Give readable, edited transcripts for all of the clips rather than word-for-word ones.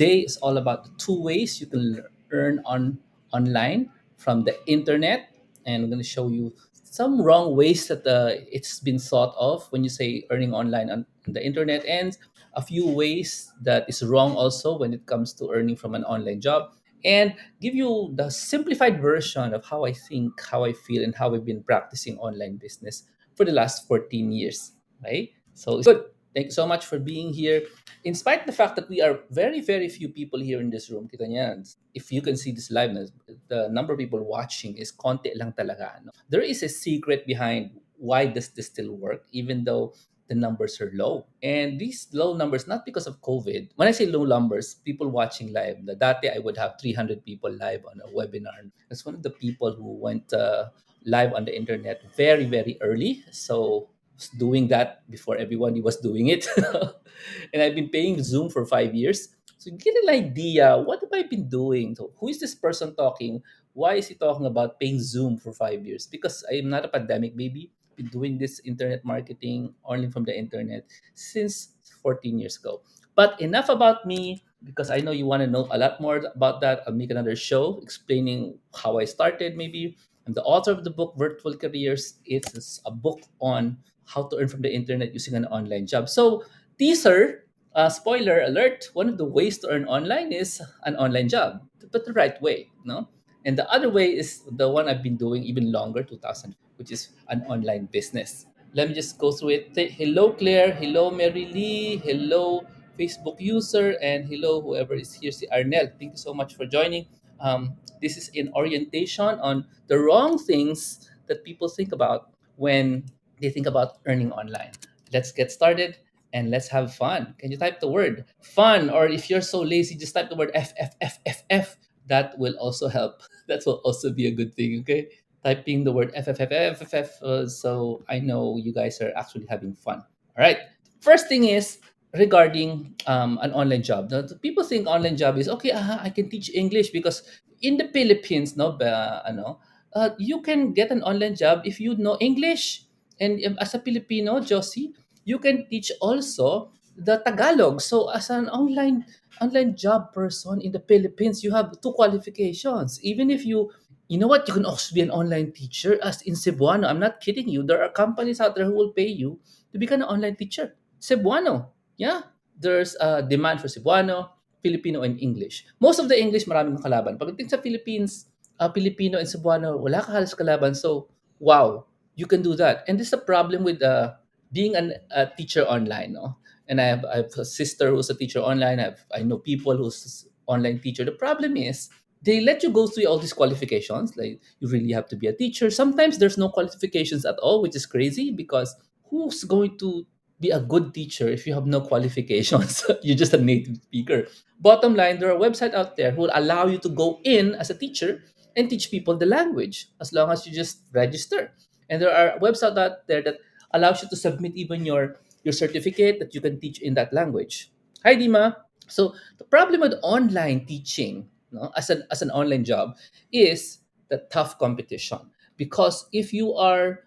Today is all about the two ways you can earn online from the internet, and I'm going to show you some wrong ways that it's been thought of when you say earning online on the internet, and a few ways that is wrong also when it comes to earning from an online job, and give you the simplified version of how I think, how I feel, and how we've been practicing online business for the last 14 years. Right? So it's good. Thank you so much for being here. In spite of the fact that we are very, very few people here in this room, kita niyan, if you can see this live, the number of people watching is konti lang talaga. No? There is a secret behind why does this still work, even though the numbers are low. And these low numbers, not because of COVID. When I say low numbers, people watching live, the dati I would have 300 people live on a webinar. That's one of the people who went live on the internet very, very early. So was doing that before everybody was doing it. And I've been paying Zoom for 5 years. So you get an idea, what have I been doing? So who is this person talking? Why is he talking about paying Zoom for 5 years? Because I am not a pandemic baby. Been doing this internet marketing only from the internet since 14 years ago. But enough about me, because I know you want to know a lot more about that. I'll make another show explaining how I started maybe. I'm the author of the book Virtual Careers. It's a book on how to earn from the internet using an online job. So, teaser, spoiler alert, one of the ways to earn online is an online job, but the right way, no? And the other way is the one I've been doing even longer, 2000, which is an online business. Let me just go through it. Hello, Claire. Hello, Mary Lee. Hello, Facebook user. And hello, whoever is here, si Arnel. Thank you so much for joining. This is in orientation on the wrong things that people think about when they think about earning online. Let's get started and let's have fun. Can you type the word fun? Or if you're so lazy, just type the word F, F, F, F, F. That will also help. That will also be a good thing, okay? Typing the word F, F, F, F, F, F, so I know you guys are actually having fun. All right. First thing is regarding an online job. Now, the people think online job is okay. I can teach English because in the Philippines, no, you can get an online job if you know English. And as a Filipino, Josie, you can teach also the Tagalog. So as an online job person in the Philippines, you have two qualifications. Even if you know what, you can also be an online teacher as in Cebuano. I'm not kidding you. There are companies out there who will pay you to become an online teacher. Cebuano. Yeah. There's a demand for Cebuano, Filipino, and English. Most of the English, maraming kalaban. Pagdating sa Philippines, Filipino and Cebuano, wala ka halos kalaban. So, wow, you can do that. And this is a problem with being a teacher online. No? And I have a sister who's a teacher online. I know people who's online teacher. The problem is they let you go through all these qualifications. Like you really have to be a teacher. Sometimes there's no qualifications at all, which is crazy because who's going to be a good teacher if you have no qualifications? You're just a native speaker. Bottom line, there are websites out there who will allow you to go in as a teacher and teach people the language as long as you just register. And there are websites out there that allows you to submit even your certificate that you can teach in that language. Hi, Dima. So the problem with online teaching, no, as an online job, is the tough competition. Because if you are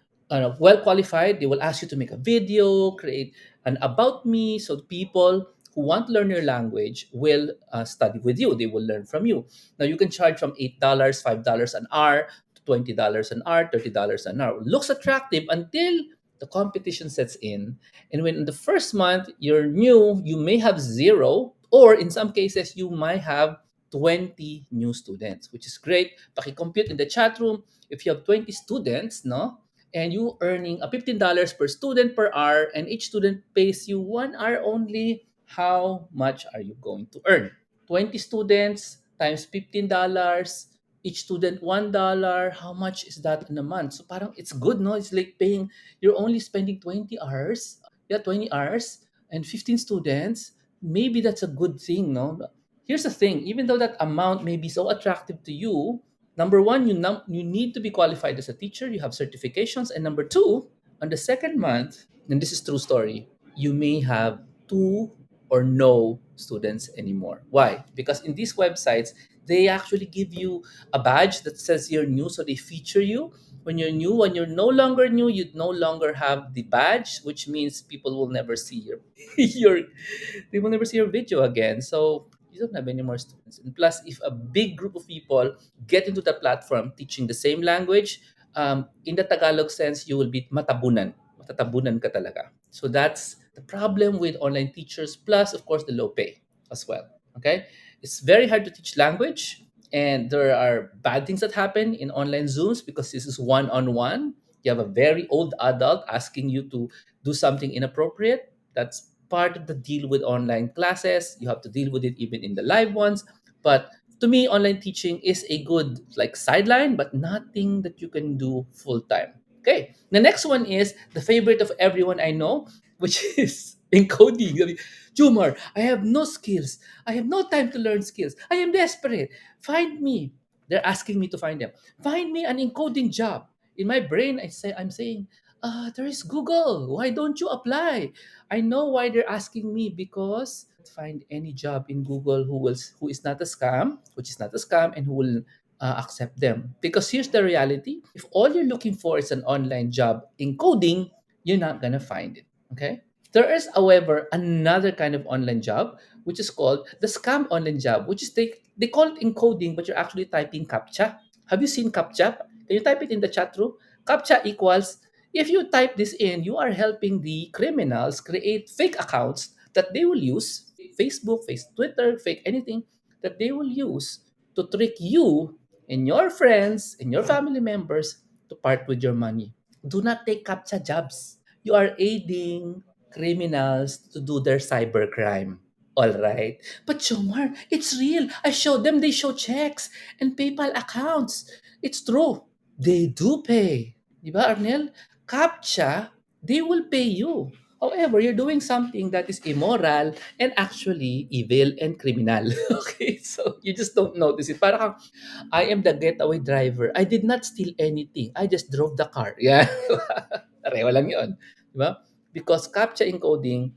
well qualified, they will ask you to make a video, create an about me, so people who want to learn your language will study with you. They will learn from you. Now you can charge from $8, $5 an hour, to $20 an hour, $30 an hour. Looks attractive until the competition sets in. And when in the first month you're new, you may have zero, or in some cases, you might have 20 new students, which is great. Paki-compute in the chat room. If you have 20 students, no, and you earning a $15 per student per hour, and each student pays you 1 hour only, how much are you going to earn? 20 students times $15, each student $1. How much is that in a month? So parang it's good, no? It's like paying, you're only spending 20 hours. Yeah, 20 hours and 15 students. Maybe that's a good thing, no? But here's the thing, even though that amount may be so attractive to you, number one, you need to be qualified as a teacher, you have certifications, and number two, on the second month, and this is true story, you may have two or no students anymore. Why? Because in these websites, they actually give you a badge that says you're new, so they feature you. When you're new, when you're no longer new, you no longer have the badge, which means people will never see your your they will never see your video again. So You don't have any more students. And plus, if a big group of people get into the platform teaching the same language, in the Tagalog sense, you will be matabunan. Matatabunan ka talaga. So that's the problem with online teachers, plus, of course, the low pay as well. Okay? It's very hard to teach language, and there are bad things that happen in online Zooms because this is one on one. You have a very old adult asking you to do something inappropriate. That's part of the deal with online classes. You have to deal with it even in the live ones. But to me, online teaching is a good like sideline, but nothing that you can do full time. Okay. The next one is the favorite of everyone I know, which is encoding. I mean, Jumar, I have no skills. I have no time to learn skills. I am desperate. Find me. They're asking me to find them. Find me an encoding job. In my brain, I'm saying, there is Google. Why don't you apply? I know why they're asking me because find any job in Google who is not a scam, which is not a scam, and who will accept them. Because here's the reality: if all you're looking for is an online job in coding, you're not gonna find it. Okay. There is, however, another kind of online job which is called the scam online job, which is they call it encoding, but you're actually typing captcha. Have you seen captcha? Can you type it in the chat room? Captcha equals, if you type this in, you are helping the criminals create fake accounts that they will use, Facebook, Twitter, fake anything that they will use to trick you and your friends and your family members to part with your money. Do not take captcha jobs. You are aiding criminals to do their cybercrime. All right. But Jomar, it's real. I showed them, they show checks and PayPal accounts. It's true. They do pay. Di ba, Arnel? CAPTCHA, they will pay you. However, you're doing something that is immoral and actually evil and criminal. Okay? So you just don't notice it. Parang I am the getaway driver. I did not steal anything. I just drove the car. Yeah. Pareho lang yun. Di ba? Because CAPTCHA encoding,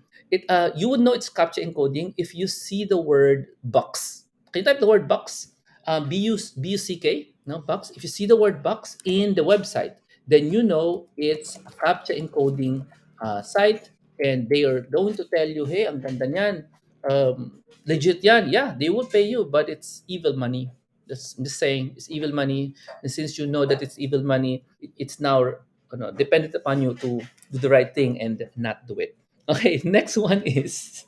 you would know it's CAPTCHA encoding if you see the word box. Can you type the word box? B-U-C-K, no, box. If you see the word box in the website, then you know it's a CAPTCHA encoding site, and they are going to tell you, hey, ang ganda niyan. Legit yan. Yeah, they will pay you, but it's evil money. I'm just saying, it's evil money. And since you know that it's evil money, it's now dependent upon you to do the right thing and not do it. Okay, next one is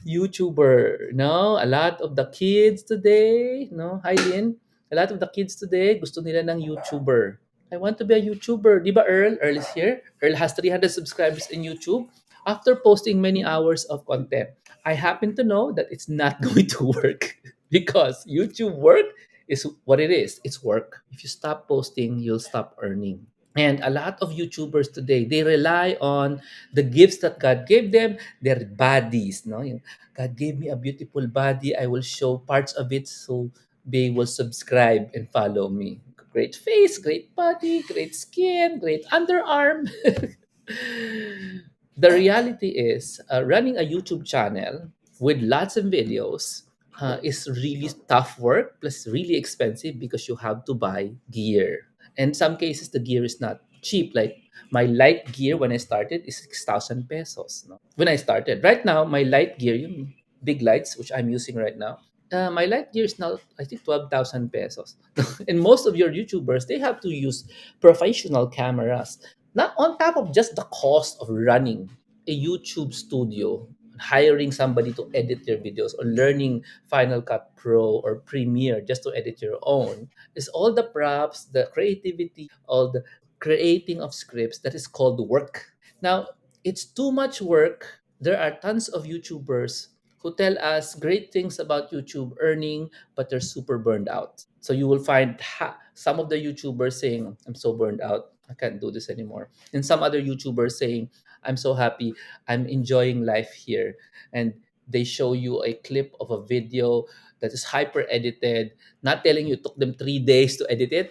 YouTuber. No, a lot of the kids today, no, hi Lynn, a lot of the kids today gusto nila ng YouTuber. I want to be a YouTuber. Di ba Earl? Earl is here. Earl has 300 subscribers in YouTube after posting many hours of content. I happen to know that it's not going to work because YouTube work is what it is. It's work. If you stop posting, you'll stop earning. And a lot of YouTubers today, they rely on the gifts that God gave them, their bodies. No? God gave me a beautiful body. I will show parts of it so they will subscribe and follow me. Great face, great body, great skin, great underarm. The reality is, running a YouTube channel with lots of videos is really tough work, plus really expensive because you have to buy gear. And some cases, the gear is not cheap. Like my light gear when I started is 6,000 pesos. No? When I started. Right now, my light gear, yung big lights, which I'm using right now, my light gear is now, I think, 12,000 pesos. And most of your YouTubers, they have to use professional cameras. Not on top of just the cost of running a YouTube studio, hiring somebody to edit their videos, or learning Final Cut Pro or Premiere just to edit your own, is all the props, the creativity, all the creating of scripts that is called work. Now, it's too much work. There are tons of YouTubers who tell us great things about YouTube earning, but they're super burned out. So you will find some of the YouTubers saying, I'm so burned out. I can't do this anymore. And some other YouTubers saying, I'm so happy. I'm enjoying life here. And they show you a clip of a video that is hyper edited, not telling you it took them 3 days to edit it.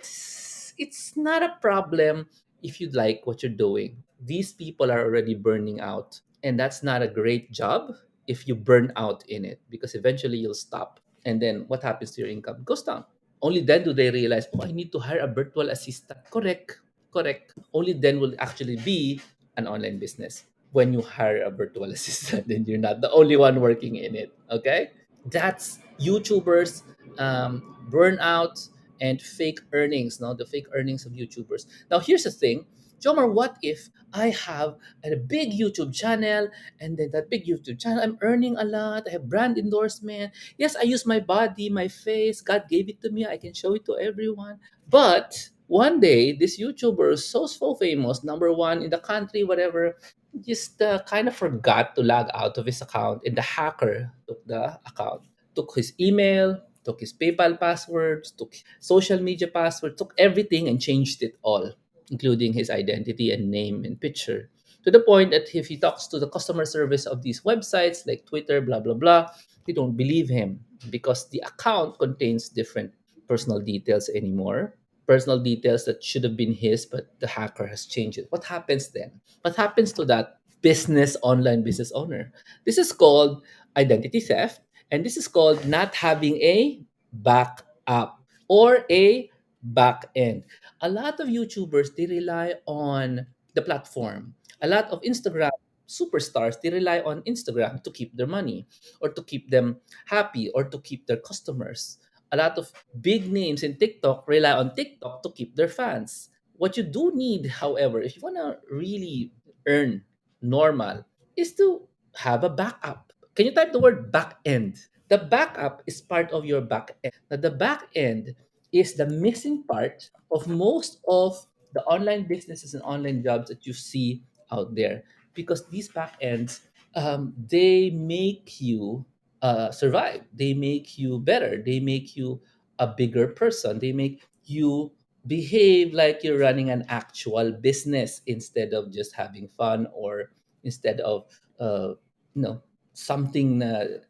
It's not a problem if you like what you're doing. These people are already burning out. And that's not a great job if you burn out in it because eventually you'll stop. And then what happens to your income? Goes down. Only then do they realize, oh, I need to hire a virtual assistant. Correct. Correct. Only then will actually be an online business when you hire a virtual assistant and you're not the only one working in it. Okay? That's YouTubers burnout and fake earnings. Now the fake earnings of YouTubers. Now here's the thing, Jomar. What if I have a big YouTube channel, and then that big YouTube channel, I'm earning a lot. I have brand endorsement. Yes, I use my body, my face. God gave it to me. I can show it to everyone. But one day, this YouTuber is so famous, number one in the country, whatever, just kind of forgot to log out of his account, and the hacker took the account, took his email, took his PayPal passwords, took social media password, took everything and changed it all, including his identity and name and picture. To the point that if he talks to the customer service of these websites like Twitter, blah blah blah, they don't believe him because the account contains different personal details anymore. Personal details that should have been his, but the hacker has changed it. What happens then? What happens to that online business owner? This is called identity theft, and this is called not having a backup or a back end. A lot of YouTubers, they rely on the platform. A lot of Instagram superstars, they rely on Instagram to keep their money or to keep them happy or to keep their customers. A lot of big names in TikTok rely on TikTok to keep their fans. What you do need, however, if you want to really earn normal, is to have a backup. Can you type the word back end? The backup is part of your back end. Now, the back end is the missing part of most of the online businesses and online jobs that you see out there, because these back ends, they make you survive. They make you better. They make you a bigger person. They make you behave like you're running an actual business instead of just having fun, or instead of uh, you know something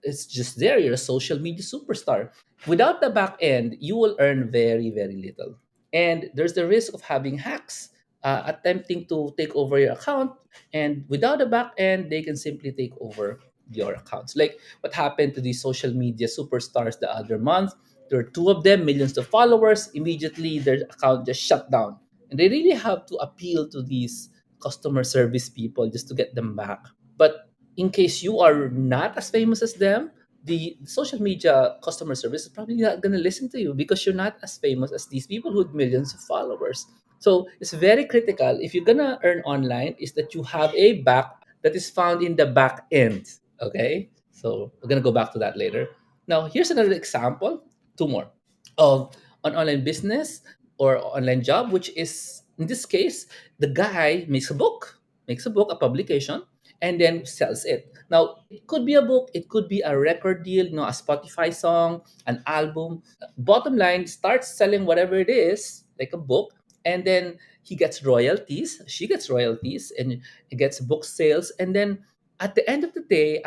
it's just there. You're a social media superstar. Without the back end, you will earn very little, and there's the risk of having hacks attempting to take over your account, and without the back end, they can simply take over your accounts. Like what happened to these social media superstars the other month. There are two of them, millions of followers. Immediately, their account just shut down, and they really have to appeal to these customer service people just to get them back. But in case you are not as famous as them, the social media customer service is probably not going to listen to you because you're not as famous as these people with millions of followers. So it's very critical if you're going to earn online is that you have a back that is found in the back end. Okay. So we're going to go back to that later. Now, here's another example, two more, of an online business or online job, which is in this case, the guy makes a book, a publication, and then sells it. Now, it could be a book, it could be a record deal, a Spotify song, an album. Bottom line, starts selling whatever it is, like a book, and then he gets royalties, she gets royalties, and he gets book sales. And then at the end of the day,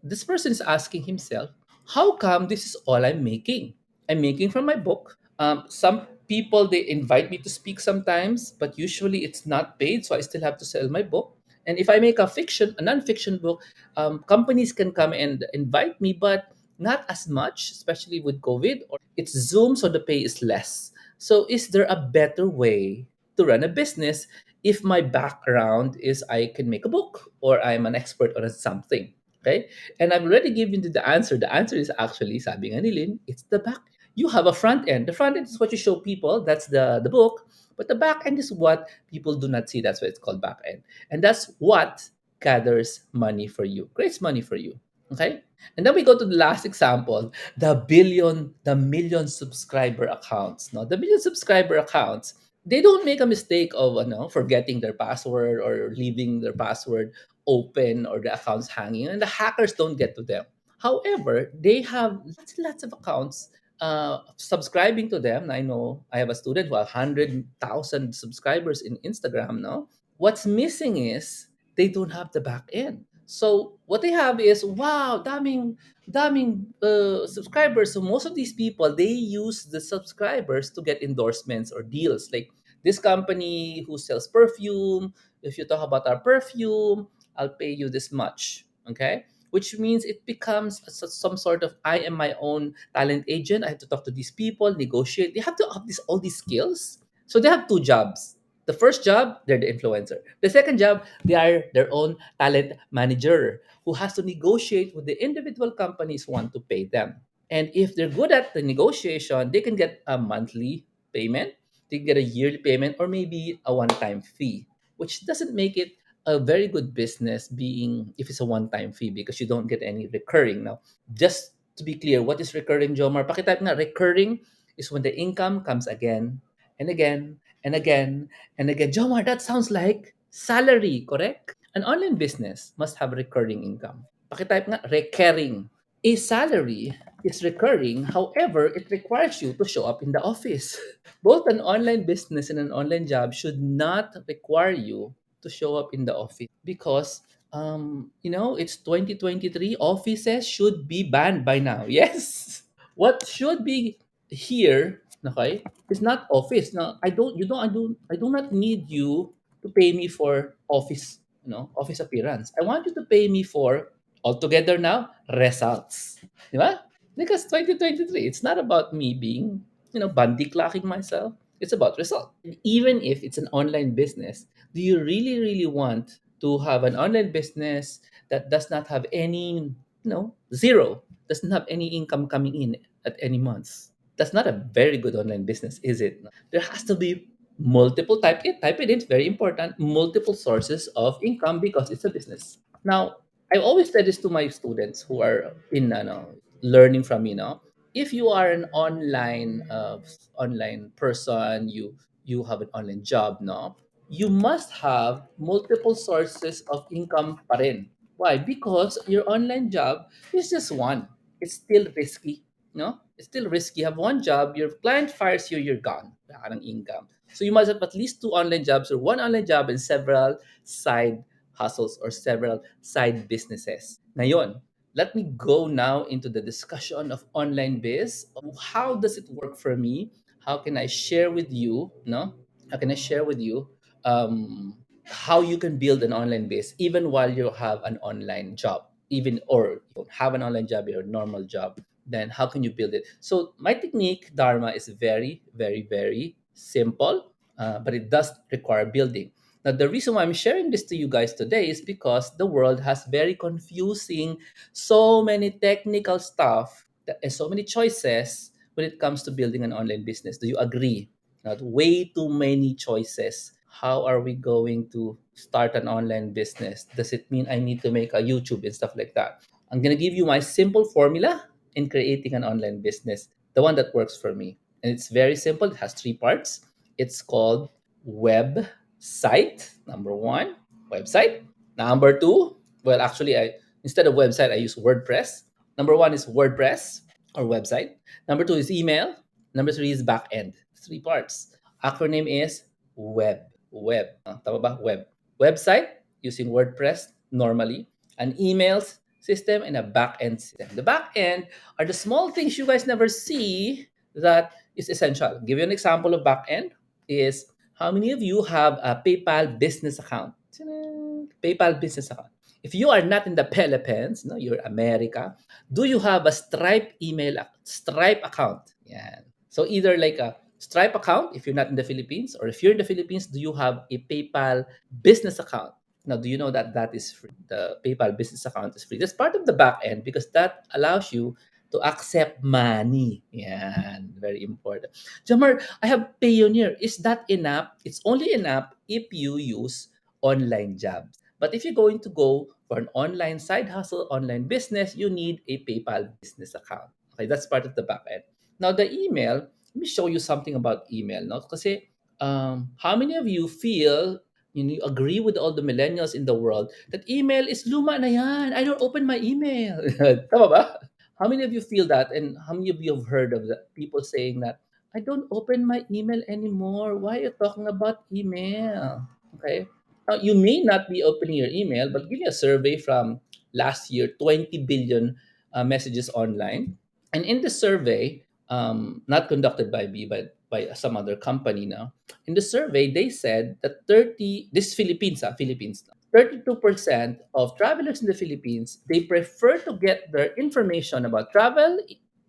this person is asking himself, how come this is all I'm making? I'm making from my book. Some people, they invite me to speak sometimes, but usually it's not paid, so I still have to sell my book. And if I make a non-fiction book, companies can come and invite me, but not as much, especially with COVID. Or it's Zoom, so the pay is less. So is there a better way to run a business if my background is I can make a book or I'm an expert on something? Okay. And I've already given you the answer. The answer is actually, sabi nga ni Lynn, it's the back. You have a front end. The front end is what you show people. That's the book. But the back end is what people do not see. That's why it's called back end. And that's what gathers money for you, creates money for you. Okay. And then we go to the last example, the million subscriber accounts. No, the million subscriber accounts, they don't make a mistake of forgetting their password or leaving their password open or the accounts hanging, and the hackers don't get to them. However, they have lots of accounts subscribing to them. I know I have a student who has 100,000 subscribers in Instagram now. What's missing is they don't have the back end. So what they have is, wow, daming subscribers. So most of these people, they use the subscribers to get endorsements or deals. Like this company who sells perfume, if you talk about our perfume, I'll pay you this much. Okay. Which means it becomes some sort of, I am my own talent agent. I have to talk to these people, negotiate. They have to have all these skills. So they have two jobs. The first job, they're the influencer. The second job, they are their own talent manager who has to negotiate with the individual companies who want to pay them. And if they're good at the negotiation, they can get a monthly payment, they can get a yearly payment, or maybe a one-time fee, which doesn't make it a very good business being if it's a one-time fee because you don't get any recurring. Now, just to be clear, what is recurring, Jomar? Pakitype nga, recurring is when the income comes again and again and again and again. Jomar, that sounds like salary, correct? An online business must have recurring income. Pakitype nga, recurring. A salary is recurring, however, it requires you to show up in the office. Both an online business and an online job should not require you to show up in the office because it's 2023. Offices should be banned by now. Yes. What should be here, okay, is not office. Now, I do not need you to pay me for office, office appearance. I want you to pay me for altogether now results. Di ba? Because 2023, it's not about me being, bandy clocking myself. It's about result. Even if it's an online business, do you really, really want to have an online business that does not have any, zero, doesn't have any income coming in at any month? That's not a very good online business, is it? There has to be multiple type it in, it's very important, multiple sources of income because it's a business. Now, I always say this to my students who are in learning from me now. If you are an online person, you have an online job now, you must have multiple sources of income pa rin. Why? Because your online job is just one. It's still risky. No? It's still risky. You have one job, your client fires you, you're gone. Wala ka ng income. So you must have at least two online jobs or one online job and several side hustles or several side businesses. Ngayon, let me go now into the discussion of online biz. How does it work for me? How can I share with you, no? How can I share with you how you can build an online biz even while you have an online job, even or you don't have an online job, your normal job, then how can you build it? So my technique, Dharma, is very, very, very simple, but it does require building. Now, the reason why I'm sharing this to you guys today is because the world has very confusing, so many technical stuff, and so many choices when it comes to building an online business. Do you agree? Not way too many choices. How are we going to start an online business? Does it mean I need to make a YouTube and stuff like that? I'm gonna give you my simple formula in creating an online business, the one that works for me. And it's very simple. It has three parts. It's called website. Number one, website. Number two, well, actually, I instead of website, I use WordPress. Number one is WordPress or website. Number two is email. Number three is backend. Three parts. Acronym is web. Web. Tama ba? Web. Website using WordPress normally. An emails system and a backend system. The backend are the small things you guys never see that is essential. Give you an example of backend is how many of you have a PayPal business account? Ta-da! PayPal business account. If you are not in the Philippines, no, you're America, do you have a Stripe account? Yeah. So either like a Stripe account if you're not in the Philippines, or if you're in the Philippines, do you have a PayPal business account? Now, do you know that that is free? The PayPal business account is free. That's part of the back end because that allows you to accept money. Yeah, very important. Jamar, I have Payoneer. Is that enough? It's only enough if you use online jobs. But if you're going to go for an online side hustle, online business, you need a PayPal business account. Okay, that's part of the back end. Now, the email, let me show you something about email. No? Kasi how many of you feel you agree with all the millennials in the world that email is luma na yan. I don't open my email. Tama ba? How many of you feel that? And how many of you have heard of that? People saying that, I don't open my email anymore. Why are you talking about email? Okay. Now, you may not be opening your email, but give me a survey from last year, 20 billion messages online. And in the survey, not conducted by me, but by some other company now, in the survey, they said that this Philippines, 32% of travelers in the Philippines, they prefer to get their information about travel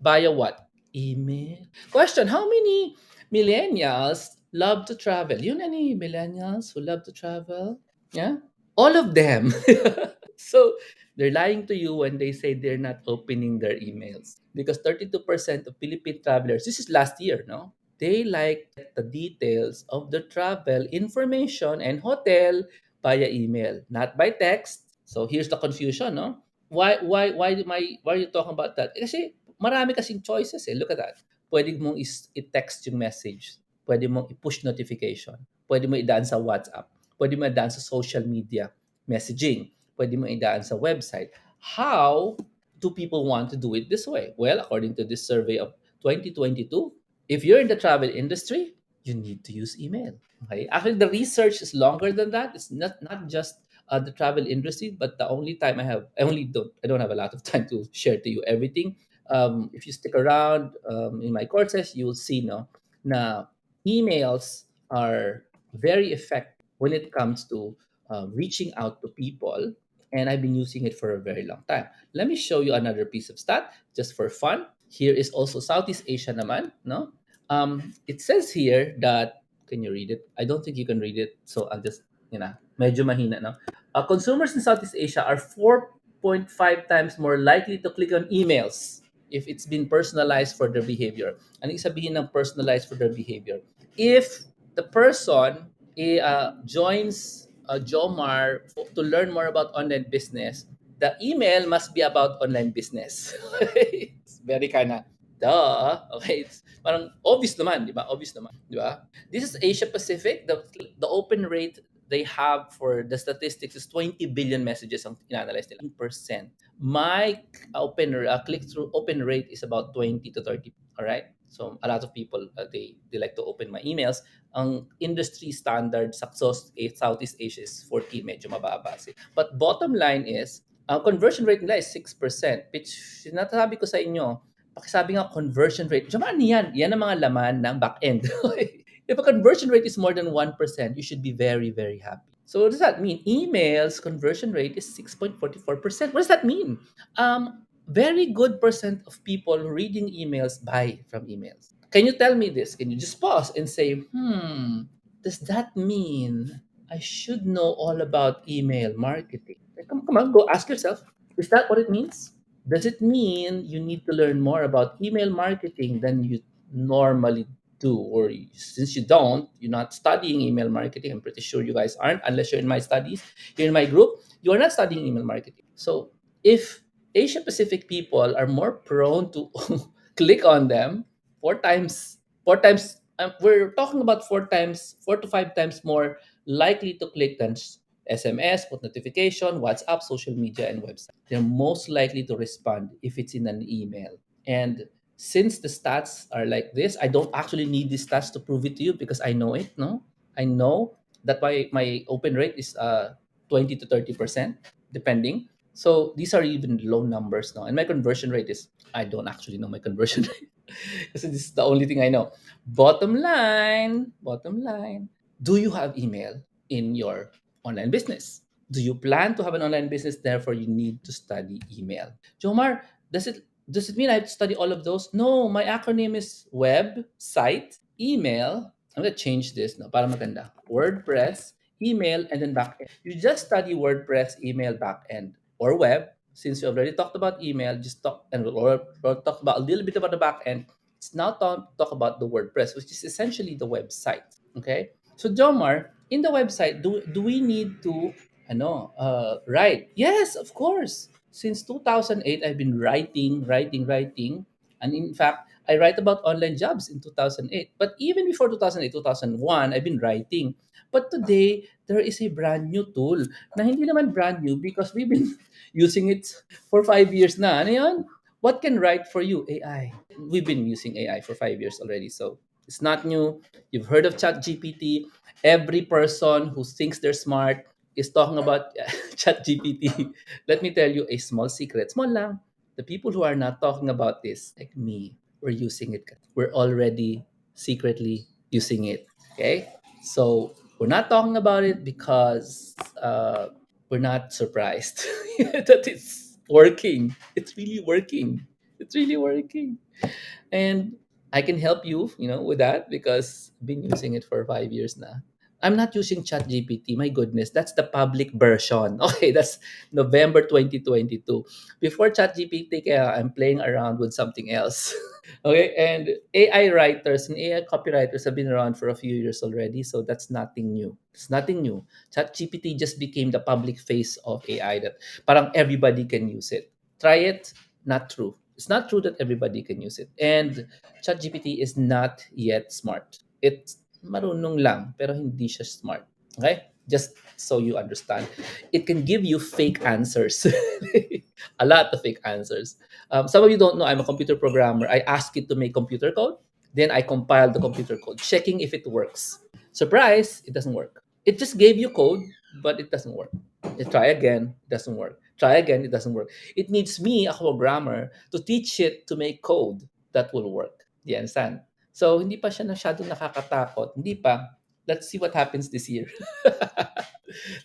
via what? Email. Question, how many millennials love to travel. You know any millennials who love to travel? Yeah? All of them. So they're lying to you when they say they're not opening their emails. Because 32% of Philippine travelers, this is last year, no? They like the details of the travel information and hotel via email, not by text. So here's the confusion, no? Why are you talking about that? Kasi marami kasing choices eh. Look at that. Pwede mong i-text yung message. Pwede mong i-push notification. Pwede mo idaan sa WhatsApp. Pwede mo idaan sa social media messaging. Pwede mo idaan sa website. How do people want to do it this way? Well, according to this survey of 2022, if you're in the travel industry, you need to use email. Okay. Actually, the research is longer than that. It's not just the travel industry, but the only time I don't have a lot of time to share to you everything. If you stick around in my courses, you will see no na emails are very effective when it comes to reaching out to people, and I've been using it for a very long time. Let me show you another piece of stat just for fun. Here is also Southeast Asia naman, no? It says here that, can you read it? I don't think you can read it, so I'll just, medyo mahina, no? Consumers in Southeast Asia are 4.5 times more likely to click on emails if it's been personalized for their behavior. Ano yung sabihin ng personalized for their behavior? If the person joins Jomar to learn more about online business, the email must be about online business. It's very kind of duh. Okay, it's parang obvious naman, di ba? Obvious naman, di ba? This is Asia Pacific. The open rate they have for the statistics is 20 billion messages ang inanalyze nila. Percent. My click-through open rate is about 20 to 30. All right? So a lot of people, they like to open my emails. Ang industry standard sa Southeast Asia is 40, medyo mababa. But bottom line is, ang conversion rate nila is 6%, which sinasabi ko sa inyo, pakisabi nga conversion rate. Diyan ano yan? Yan ang mga laman ng back-end. If a conversion rate is more than 1%, you should be very, very happy. So what does that mean? Emails conversion rate is 6.44%. What does that mean? Very good percent of people reading emails buy from emails. Can you tell me this? Can you just pause and say, does that mean I should know all about email marketing? Come on, go ask yourself. Is that what it means? Does it mean you need to learn more about email marketing than you normally do? Or since you don't, you're not studying email marketing. I'm pretty sure you guys aren't, unless you're in my studies, you're in my group, you are not studying email marketing. So if Asia Pacific people are more prone to click on them four times, we're talking about 4 to 5 times more likely to click than SMS, put notification, WhatsApp, social media, and website. They're most likely to respond if it's in an email. And since the stats are like this, I don't actually need these stats to prove it to you because I know it. No, I know that my open rate is 20 to 30%, depending. So these are even low numbers now, and my conversion rate is, I don't actually know my conversion rate because this is the only thing I know. Bottom line. Do you have email in your online business? Do you plan to have an online business? Therefore, you need to study email. Jomar, does it mean I have to study all of those? No, my acronym is web, site, email. I'm gonna change this no para maganda. WordPress, email, and then backend. You just study WordPress, email, backend, or web. Since you already talked about email, just talk and or talk about a little bit about the backend. Let's now talk about the WordPress, which is essentially the website. Okay. So Jomar, in the website, do we need to write? Yes, of course. Since 2008, I've been writing, and in fact, I write about online jobs in 2008. But even before 2008, 2001, I've been writing. But today, there is a brand new tool na hindi naman brand new because we've been using it for 5 years na. Ano yun? What can write for you? AI. We've been using AI for 5 years already, so it's not new. You've heard of ChatGPT. Every person who thinks they're smart is talking about ChatGPT. Let me tell you a small secret. Small lang. The people who are not talking about this, like me, we're using it. We're already secretly using it. Okay? So we're not talking about it because we're not surprised that it's working. It's really working. It's really working. And I can help you, with that because I've been using it for 5 years now. I'm not using ChatGPT. My goodness, that's the public version. Okay, that's November 2022. Before ChatGPT, kaya I'm playing around with something else. Okay, and AI writers and AI copywriters have been around for a few years already, so that's nothing new. It's nothing new. ChatGPT just became the public face of AI that parang everybody can use it. Try it, not true. It's not true that everybody can use it. And ChatGPT is not yet smart. It's marunong lang, pero hindi siya smart. Okay? Just so you understand. It can give you fake answers. A lot of fake answers. Some of you don't know I'm a computer programmer. I ask it to make computer code. Then I compile the computer code, checking if it works. Surprise, it doesn't work. It just gave you code, but it doesn't work. You try again, it doesn't work. Try again, it doesn't work. It needs me, a programmer, to teach it to make code that will work. You understand? So, hindi pa siya masyadong nakakatakot. Hindi pa. Let's see what happens this year.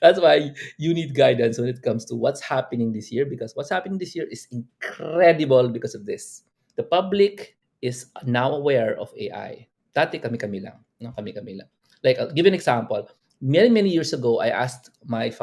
That's why you need guidance when it comes to what's happening this year, because what's happening this year is incredible because of this. The public is now aware of AI. Dati kami-kami lang. No, kami-kami lang. Like, I'll give you an example. Many, many years ago, I asked my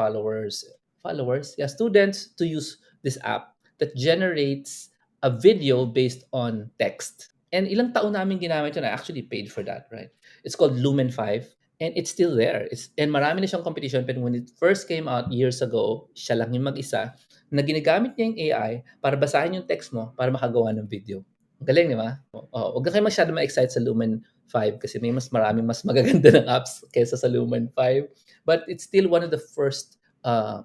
yeah, students to use this app that generates a video based on text. And ilang taon namin ginamit yun. I actually paid for that, right? It's called Lumen 5 and it's still there. And marami na siyang competition, but when it first came out years ago, siya lang yung mag-isa na ginagamit niya yung AI para basahin yung text mo para makagawa ng video. Ang galing, di ba? Huwag na kayo masyado ma-excite sa Lumen 5 kasi may maraming mas magaganda ng apps kaysa sa Lumen 5. But it's still one of the first,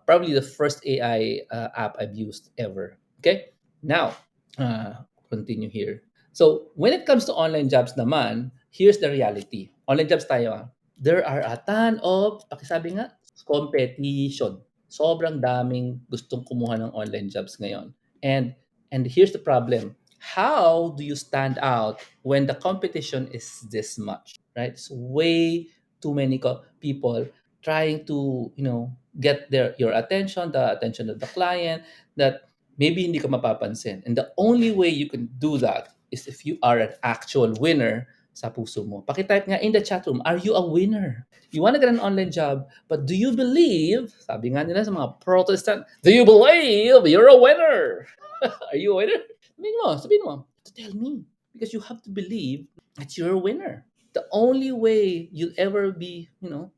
probably the first AI app I've used ever. Okay? Now, continue here. So, when it comes to online jobs naman, here's the reality. Online jobs tayo, there are a ton of, pakisabi nga, competition. Sobrang daming gustong kumuha ng online jobs ngayon. And and here's the problem. How do you stand out when the competition is this much, right? It's way too many people trying to, get your attention, the attention of the client, that maybe hindi ka mapapansin. And the only way you can do that is if you are an actual winner sa puso mo. Pakitype nga in the chat room, are you a winner? You want to get an online job, but do you believe, sabi nga nila sa mga Protestant, do you believe you're a winner? Are you a winner? Sabihin mo, to tell me. Because you have to believe that you're a winner. The only way you'll ever be,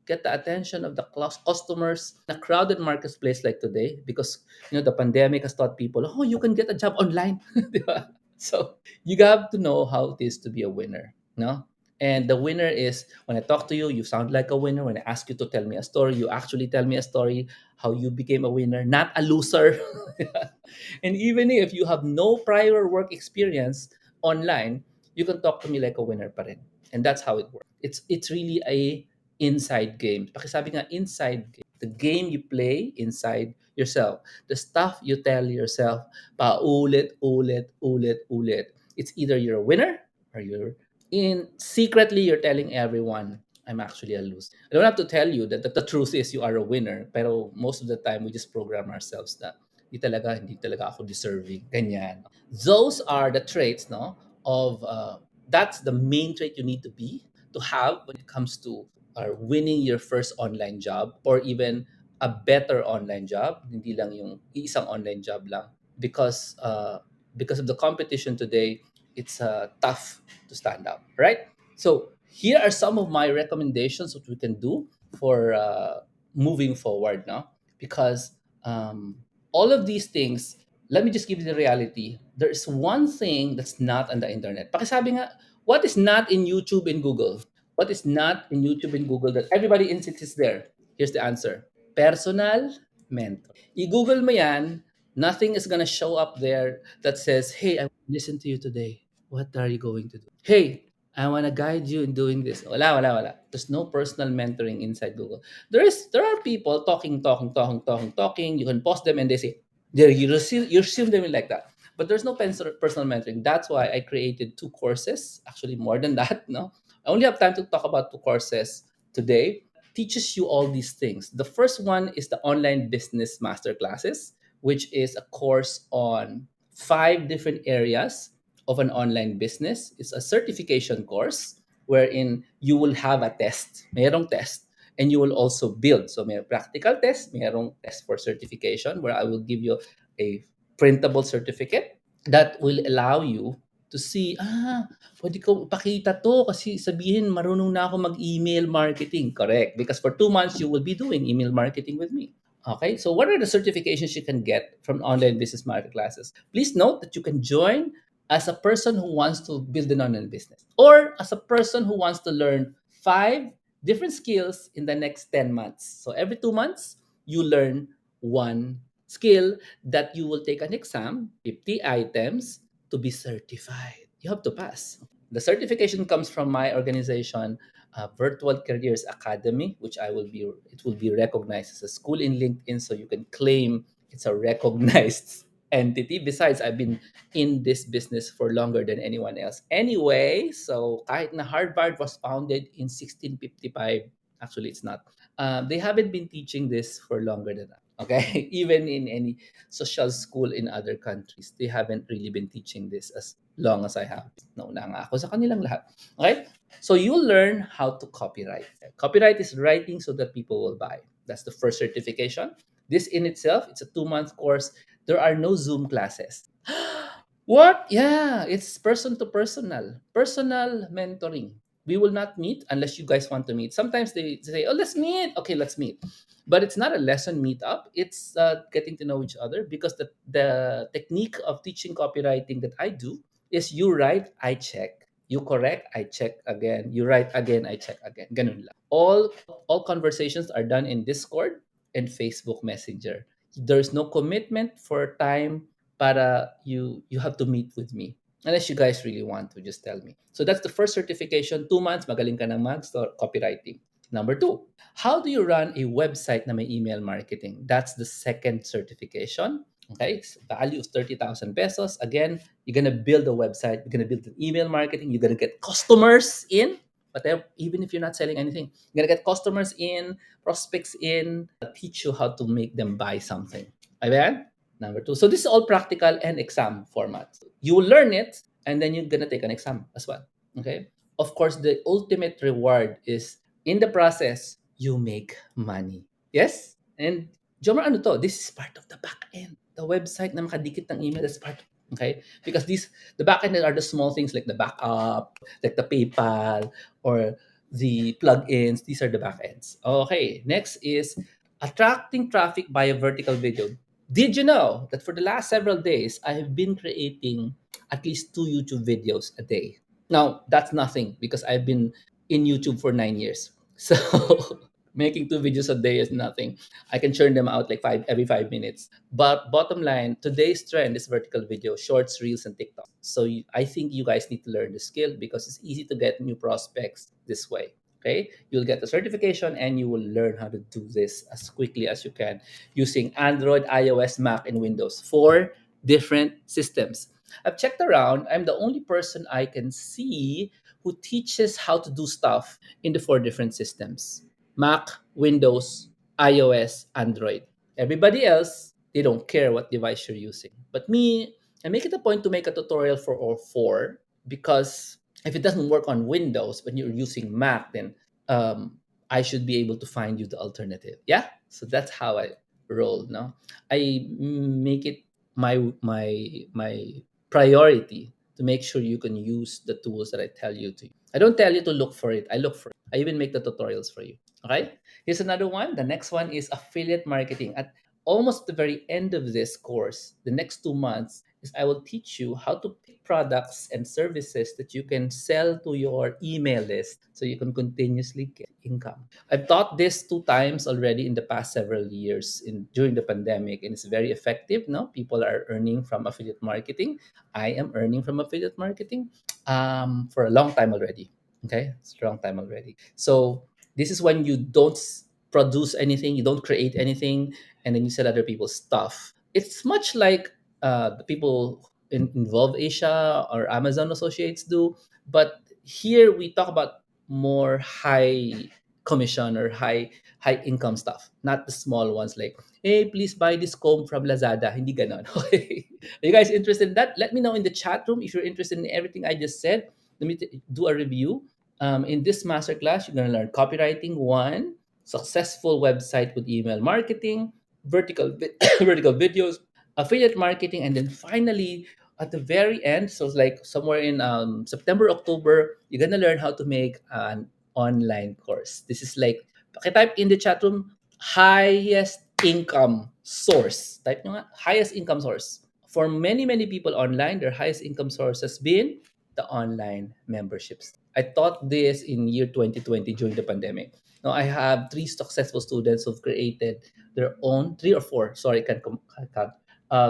get the attention of the customers in a crowded marketplace like today, because, the pandemic has taught people, oh, you can get a job online. Di ba? So you have to know how it is to be a winner. No? And the winner is when I talk to you, you sound like a winner. When I ask you to tell me a story, you actually tell me a story how you became a winner, not a loser. And even if you have no prior work experience online, you can talk to me like a winner pa rin. And that's how it works. It's really a inside game. Pakisabi nga inside game. The game you play inside yourself. The stuff you tell yourself paulit, ulit, ulit, ulit. It's either you're a winner or secretly you're telling everyone I'm actually a loser. I don't have to tell you that the truth is you are a winner, pero most of the time we just program ourselves that hindi talaga ako deserving. Ganyan. Those are the traits, no, of that's the main trait you need to have when it comes to winning your first online job or even a better online job, hindi lang yung isang online job lang because of the competition today, it's tough to stand out, right? So here are some of my recommendations what we can do for moving forward now, because um, all of these things. Let me just give you the reality. There is one thing that's not on the internet. Pakisabi nga, what is not in YouTube and Google? What is not in YouTube and Google that everybody insists is there? Here's the answer. Personal mentor. I-Google mo yan, nothing is gonna show up there that says, hey, I want to listen to you today. What are you going to do? Hey, I want to guide you in doing this. Wala. There's no personal mentoring inside Google. There are people talking. You can post them and they say, there you receive them like that. But there's no personal mentoring. That's why I created two courses, actually more than that. No, I only have time to talk about two courses today. Teaches you all these things. The first one is the online business masterclasses, which is a course on 5 different areas of an online business is a certification course wherein you will have a test. Mayroong test. And you will also build. So may practical test, mayroong test for certification where I will give you a printable certificate that will allow you to see, pwede ko ipakita to kasi sabihin marunong na ako mag-email marketing. Correct. Because for 2 months, you will be doing email marketing with me. Okay, so what are the certifications you can get from online business market classes? Please note that you can join as a person who wants to build an online business or as a person who wants to learn 5 different skills in the next 10 months. So every 2 months, you learn one skill that you will take an exam, 50 items to be certified. You have to pass. The certification comes from my organization, Virtual Careers Academy, which it will be recognized as a school in LinkedIn, so you can claim it's a recognized entity. Besides, I've been in this business for longer than anyone else. Anyway, so kahit na Harvard was founded in 1655, actually it's not. They haven't been teaching this for longer than that. Okay, even in any social school in other countries, they haven't really been teaching this as long as I have. Nauna nga ako sa kanilang lahat. Okay? So you learn how to copyright. Copyright is writing so that people will buy. That's the first certification. This in itself, it's a 2 month course. There are no Zoom classes. What? Yeah, it's person to personal mentoring. We will not meet unless you guys want to meet. Sometimes they say, "Oh, let's meet." Okay, let's meet. But it's not a lesson meetup. It's getting to know each other because the technique of teaching copywriting that I do is you write, I check. You correct, I check again. You write again, I check again. Ganun lang. All conversations are done in Discord and Facebook Messenger. There's no commitment for time para you have to meet with me. Unless you guys really want to, just tell me. So that's the first certification. 2 months, magaling ka ng copywriting. Number two, how do you run a website na may email marketing? That's the second certification. Okay, it's value of 30,000 pesos. Again, you're gonna build a website. You're gonna build an email marketing. You're gonna get customers in. But even if you're not selling anything, you're gonna get customers in, prospects in. Teach you how to make them buy something. Ayan? Number two. So this is all practical and exam format. You will learn it, and then you're gonna take an exam as well. Okay. Of course, the ultimate reward is in the process you make money. Yes. And Jomar, ano to? This is part of the back end. The website na makadikit ng email is part. Okay, because the back end are the small things like the backup, like the PayPal or the plugins. These are the back ends. Okay. Next is attracting traffic by a vertical video. Did you know that for the last several days, I have been creating at least 2 YouTube videos a day? Now, that's nothing because I've been in YouTube for 9 years. So, making 2 videos a day is nothing. I can churn them out like every 5 minutes. But bottom line, today's trend is vertical video, shorts, reels, and TikTok. So, I think you guys need to learn the skill because it's easy to get new prospects this way. Okay, you'll get the certification and you will learn how to do this as quickly as you can using Android, iOS, Mac, and Windows. 4 different systems. I've checked around. I'm the only person I can see who teaches how to do stuff in the 4 different systems: Mac, Windows, iOS, Android. Everybody else, they don't care what device you're using. But me, I make it a point to make a tutorial for all 4 because if it doesn't work on Windows when you're using Mac, then I should be able to find you the alternative. Yeah, so that's how I roll. No, I make it my priority to make sure you can use the tools that I tell you to. I don't tell you to look for it. I look for it. I even make the tutorials for you. Okay. Here's another one. The next one is affiliate marketing. At almost the very end of this course, the next 2 months, is I will teach you how to pick products and services that you can sell to your email list so you can continuously get income. I've taught this 2 times already in the past several years during the pandemic, and it's very effective. No, people are earning from affiliate marketing. I am earning from affiliate marketing for a long time already. Okay, it's a long time already. So this is when you don't produce anything, you don't create anything, and then you sell other people's stuff. It's much like the people involved Asia or Amazon associates do, but here we talk about more high commission or high income stuff, not the small ones like, hey, please buy this comb from Lazada. Hindi ganon. Okay. Are you guys interested in that? Let me know in the chat room if you're interested in everything I just said. Let me do a review. In this masterclass, you're going to learn copywriting one, successful website with email marketing, vertical videos, affiliate marketing, and then finally at the very end, so it's like somewhere in September, October, you're gonna learn how to make an online course. This is like, type in the chat room, highest income source. Type nyo nga, highest income source. For many, many people online, their highest income source has been the online memberships. I taught this in year 2020 during the pandemic. Now I have three successful students who've created their own, three or four, sorry, I can't count,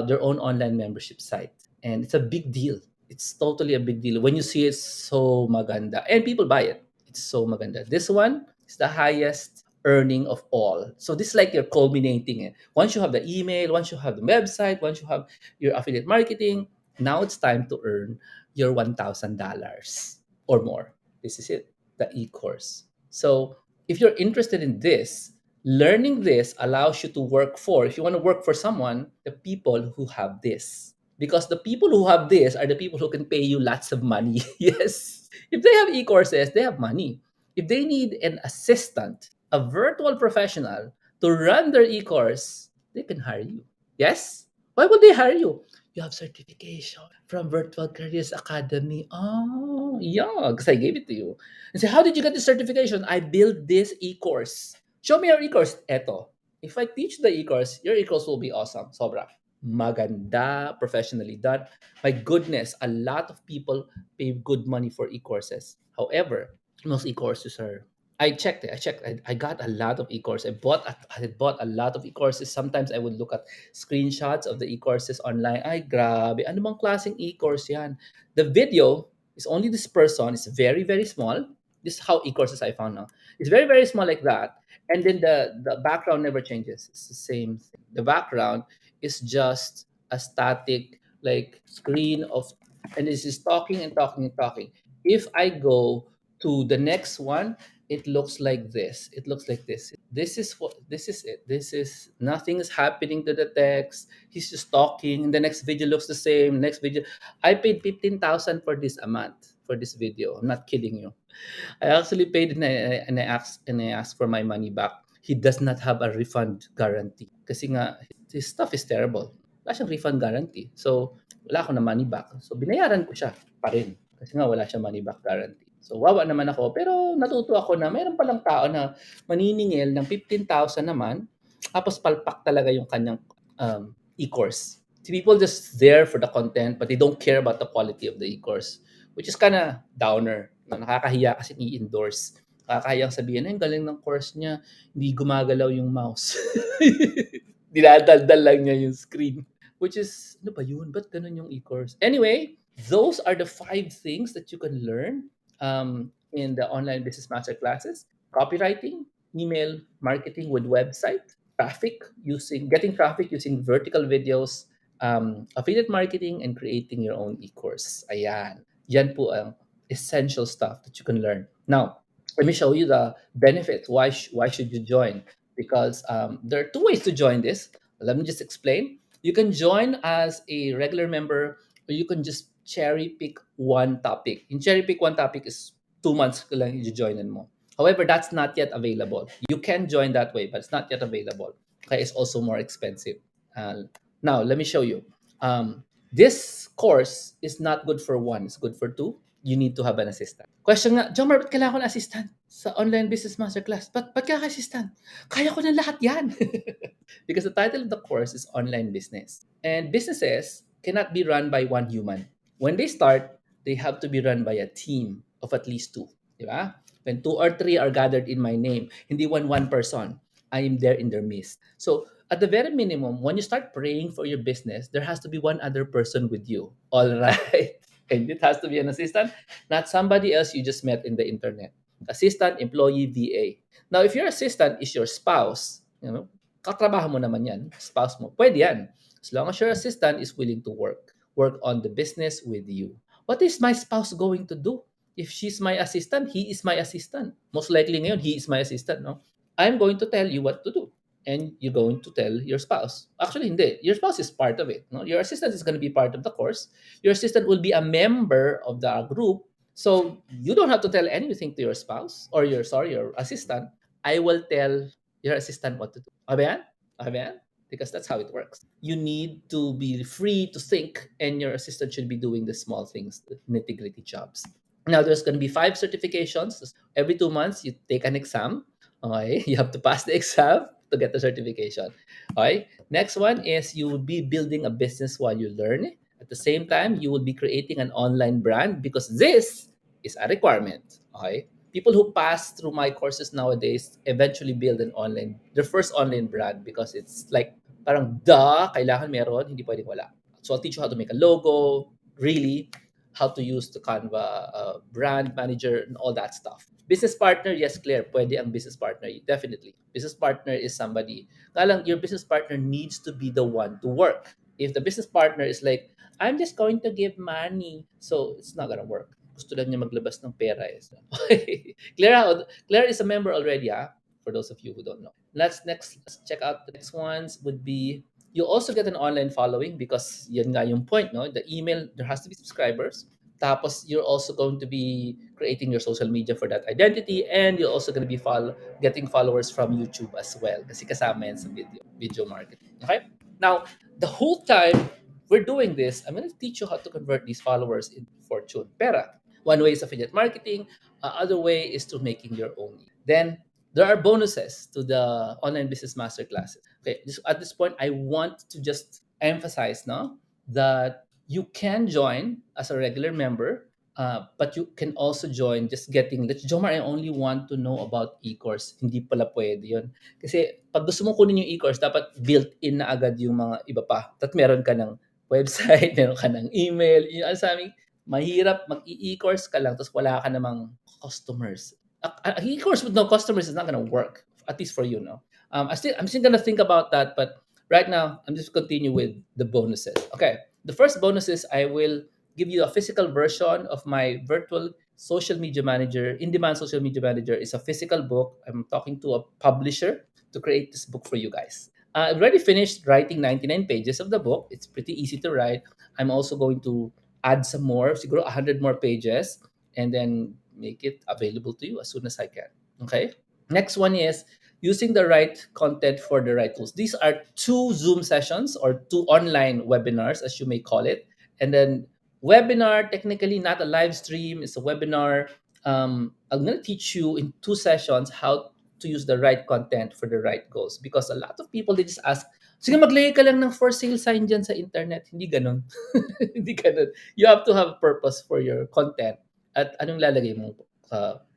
their own online membership site. And it's a big deal. It's totally a big deal. When you see it, so maganda. And people buy it. It's so maganda. This one is the highest earning of all. So this is like you're culminating it. Once you have the email, once you have the website, once you have your affiliate marketing, now it's time to earn your $1,000 or more. This is it, the e-course. So if you're interested in this, learning this allows you to work for, if you want to work for someone, the people who have this. Because the people who have this are the people who can pay you lots of money. Yes. If they have e-courses, they have money. If they need an assistant, a virtual professional to run their e-course, they can hire you. Yes? Why would they hire you? You have certification from Virtual Careers Academy. Oh, yeah, because I gave it to you. And say, how did you get the certification? I built this e-course. Show me your e-course. Eto. If I teach the e-course, your e-course will be awesome. Sobra. Maganda, professionally done. My goodness, a lot of people pay good money for e-courses. However, most e-courses are, I checked it. I got a lot of e-courses. I bought a lot of e-courses. Sometimes I would look at screenshots of the e-courses online. Ay, grabe. Ano bang klaseng e-course yan? The video is only this person. It's very, very small. This is how e-courses I found now. It's very, very small like that. And then the background never changes. It's the same thing. The background is just a static like screen of, and this is talking and talking and talking. If I go to the next one, it looks like this. It looks like this. This is it. This is nothing is happening to the text. He's just talking. The next video looks the same. Next video. I paid 15,000 for this a month for this video. I'm not kidding you. I actually paid and I asked for my money back. He does not have a refund guarantee. Kasi nga, his stuff is terrible. Wala siyang refund guarantee. So, wala ako na money back. So, binayaran ko siya pa rin. Kasi nga, wala siyang money back guarantee. So, wawa naman ako. Pero natuto ako na mayroon palang tao na maniningil ng 15,000 naman, tapos palpak talaga yung kanyang e-course. See, people just there for the content, but they don't care about the quality of the e-course, which is kind of downer. Nakakahiya kasi i-endorse. Nakakahiyang sabihin, ay, ang galing ng course niya, hindi gumagalaw yung mouse. Dinadaldal lang niya yung screen. Which is, ano ba yun? Ba't ganun yung e-course? Anyway, those are the 5 things that you can learn in the online business master classes. Copywriting, email marketing with website, getting traffic using vertical videos, affiliate marketing, and creating your own e-course. Ayan. Yan po ang essential stuff that you can learn. Now, let me show you the benefits. Why should you join? Because there are 2 ways to join this. Let me just explain. You can join as a regular member, or you can just cherry pick one topic. In cherry pick one topic is 2 months ko lang i-joinin mo. However, that's not yet available. You can join that way, but it's not yet available. Okay, it's also more expensive. Now, let me show you. This course is not good for one. It's good for 2. You need to have an assistant. Question nga, Jomar, ba't kailangan ko ng assistant sa online business masterclass? Ba't kailangan assistant? Kaya ko na lahat yan. Because the title of the course is Online Business. And businesses cannot be run by one human. When they start, they have to be run by a team of at least 2. Di ba? When 2 or 3 are gathered in my name, hindi one person. I am there in their midst. So, at the very minimum, when you start praying for your business, there has to be one other person with you. All right. And it has to be an assistant, not somebody else you just met in the internet. Assistant, employee, VA. Now, if your assistant is your spouse, katrabaho mo naman yan, spouse mo, pwede yan. As long as your assistant is willing to work on the business with you. What is my spouse going to do? If she's my assistant, he is my assistant. Most likely ngayon, he is my assistant, no? I'm going to tell you what to do. And you're going to tell your spouse. Actually, hindi. Your spouse is part of it. No? Your assistant is going to be part of the course. Your assistant will be a member of the group. So you don't have to tell anything to your spouse or your assistant. I will tell your assistant what to do. Okay ba yan? Okay ba yan? Because that's how it works. You need to be free to think, and your assistant should be doing the small things, the nitty gritty jobs. Now, there's going to be 5 certifications. Every 2 months, you take an exam. Okay, you have to pass the exam to get the certification. Okay, next one is you will be building a business while you learn. At the same time, you will be creating an online brand because this is a requirement. Okay, people who pass through my courses nowadays eventually build their first online brand because it's like parang kailangan meron, hindi pwedeng wala. So I'll teach you how to make a logo, really, how to use the Canva brand manager and all that stuff. Business partner, yes, Claire, pwede ang business partner. Definitely. Business partner is somebody. Kaya lang, your business partner needs to be the one to work. If the business partner is like, I'm just going to give money, so it's not gonna work. Gusto lang niya maglabas ng pera. Claire is a member already, for those of you who don't know. Let's check out the next ones would be you also get an online following because yan nga yung point, no? The email, there has to be subscribers. Tapos you're also going to be creating your social media for that identity, and you're also going to be getting followers from YouTube as well kasi kasama yan sa video marketing. Okay? Now, the whole time we're doing this, I'm going to teach you how to convert these followers into fortune. Pera. One way is affiliate marketing. Other way is to making your own. Then there are bonuses to the online business master classes. Okay, at this point, I want to just emphasize now that you can join as a regular member, but you can also join just getting, let's Jomar, I only want to know about e-course. Hindi pala pwede yun. Kasi pag gusto mong kunin yung e-course, dapat built-in na agad yung mga iba pa. At meron ka ng website, meron ka ng email. Yung sa amin, mahirap mag-e-course ka lang tapos wala ka namang customers. E-course with no customers is not gonna work, at least for you, no. I'm still gonna think about that, but right now I'm just continue with the bonuses. Okay, the first bonus is I will give you a physical version of my virtual social media manager. In-demand social media manager is a physical book. I'm talking to a publisher to create this book for you guys. I've already finished writing 99 pages of the book. It's pretty easy to write. I'm also going to add some more, siguro 100 more pages, and then make it available to you as soon as I can. Okay? Next one is using the right content for the right tools. These are 2 Zoom sessions or 2 online webinars, as you may call it. And then webinar, technically not a live stream, it's a webinar. I'm going to teach you in 2 sessions how to use the right content for the right goals. Because a lot of people, they just ask, sige maglagay ka lang ng for sale sign dyan sa internet. Hindi ganun. Hindi ganun. You have to have purpose for your content. At anong lalagay mo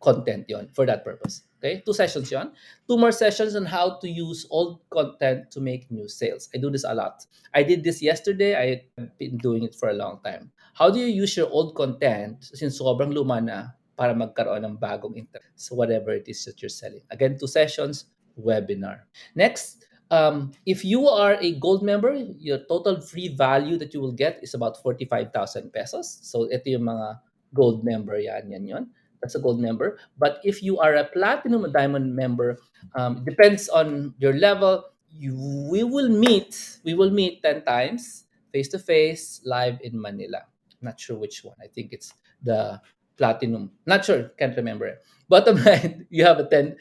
content yon for that purpose. Okay? 2 sessions yon. 2 more sessions on how to use old content to make new sales. I do this a lot. I did this yesterday. I've been doing it for a long time. How do you use your old content since sobrang luma na para magkaroon ng bagong interest so whatever it is that you're selling? Again, 2 sessions, webinar. Next, if you are a gold member, your total free value that you will get is about 45,000 pesos. So ito yung mga gold member yan. That's a gold member. But if you are a platinum or diamond member, depends on your level. We will meet 10 times face to face live in Manila. Not sure which one. I think it's the platinum. Not sure. Can't remember it. Bottom line, you have a 10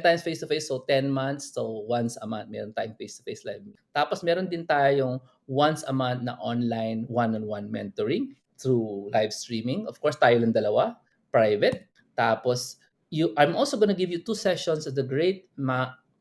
times face to face, so 10 months, so once a month meron tayong face to face live. Tapos meron din tayong once a month na online one-on-one mentoring through live streaming. Of course, tayo lang dalawa, private. Tapos I'm also going to give you 2 sessions of the great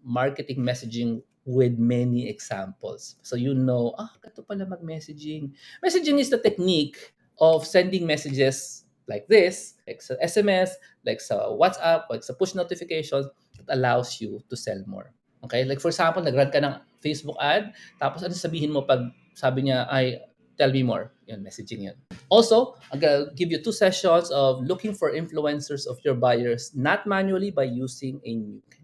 marketing messaging with many examples. So ganito pala mag-messaging. Messaging is the technique of sending messages like this, like sa SMS, like sa WhatsApp, like sa push notifications that allows you to sell more. Okay? Like for example, nag-run ka ng Facebook ad, tapos ano sabihin mo pag sabi niya, ay, tell me more. Yun, messaging yun. Also, I'm gonna give you 2 sessions of looking for influencers of your buyers, not manually, by using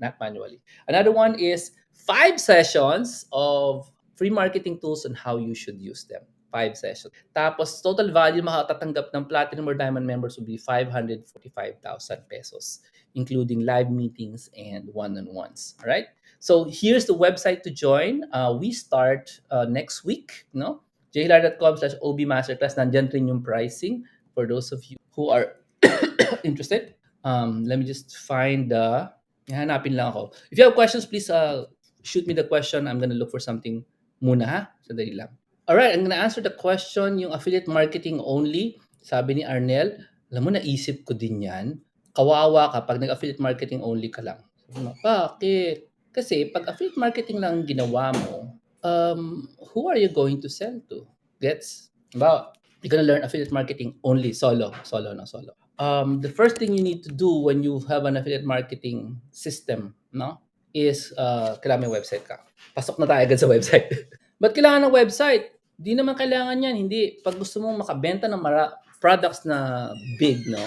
not manually. Another one is 5 sessions of free marketing tools and how you should use them. 5 sessions. Tapos total value makatatanggap ng platinum or diamond members will be 545,000 pesos, including live meetings and one-on-ones. All right? So here's the website to join. We start next week, no? jhilar.com/OB Masterclass. Nandyan rin yung pricing for those of you who are interested. Let me just find the... Hanapin lang ako. If you have questions, please shoot me the question. I'm gonna look for something muna ha. Sandali lang. Alright, I'm gonna answer the question, yung affiliate marketing only. Sabi ni Arnel, alam mo, naisip ko din yan. Kawawa ka pag nag-affiliate marketing only ka lang. Sabi mo, bakit? Kasi pag affiliate marketing lang ang ginawa mo, who are you going to sell to? Gets? About, you're gonna learn affiliate marketing only, solo. The first thing you need to do when you have an affiliate marketing system, no, is kailangan may website ka. Pasok na tayo agad sa website. Ba't kailangan ng website? Di naman kailangan yan. Hindi. Pag gusto mong makabenta ng products na big, no?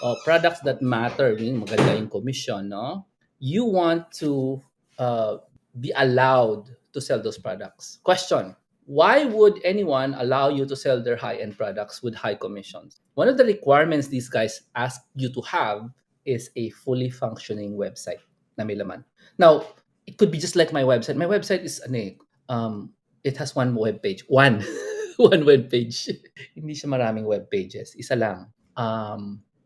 O products that matter, yung maganda yung commission, no? You want to be allowed to sell those products. Question: why would anyone allow you to sell their high-end products with high commissions? One of the requirements these guys ask you to have is a fully functioning website na may laman. Now, it could be just like my website. My website is it has one web page. One. One web page. Hindi siya maraming web pages. Isa lang.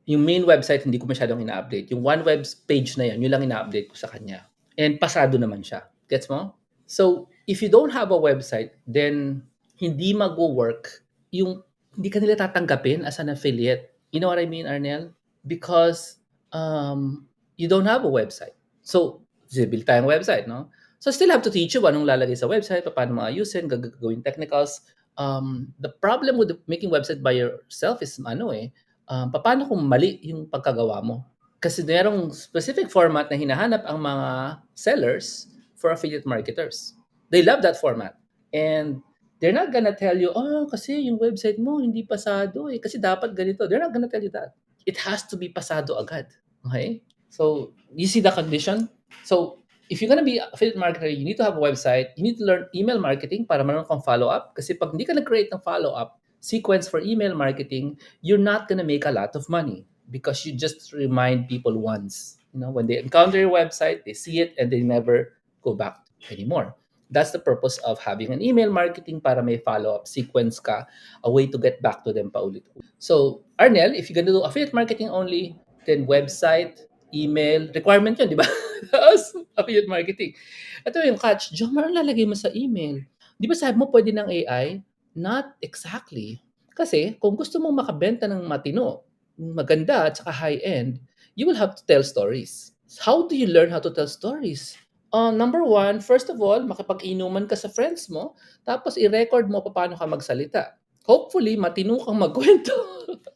Yung main website, hindi ko masyadong ina-update. Yung one web page na yun lang ina-update ko sa kanya. And pasado naman siya. Gets mo? So, if you don't have a website, then hindi mag-work yung hindi ka nila tatanggapin as an affiliate. You know what I mean, Arnel? Because you don't have a website. So, build tayong website, no? So, still have to teach you anong lalagay sa website, paano maayusin, gagawin technicals. The problem with making website by yourself is paano kung mali yung pagkagawa mo? Kasi merong specific format na hinahanap ang mga sellers for affiliate marketers. They love that format. And they're not gonna tell you, oh, kasi yung website mo hindi pasado eh. Kasi dapat ganito. They're not gonna tell you that. It has to be pasado agad. Okay? So, you see the condition? So, if you're gonna be affiliate marketer, you need to have a website. You need to learn email marketing para meron kang follow-up. Kasi pag hindi ka nag-create ng follow-up sequence for email marketing, you're not gonna make a lot of money because you just remind people once. You know, when they encounter your website, they see it and they never go back anymore. That's the purpose of having an email marketing para may follow-up sequence ka, a way to get back to them paulit. So, Arnel, if you're gonna do affiliate marketing only, then website, email, requirement yun, di ba? Affiliate marketing. Ito yung catch, Jomar, lalagay mo sa email. Di ba sabi mo pwede ng AI? Not exactly. Kasi kung gusto mong makabenta ng matino, maganda at saka high-end, you will have to tell stories. How do you learn how to tell stories? Number one, first of all, makipag-inuman ka sa friends mo, tapos i-record mo paano ka magsalita. Hopefully, matino kang magkwento.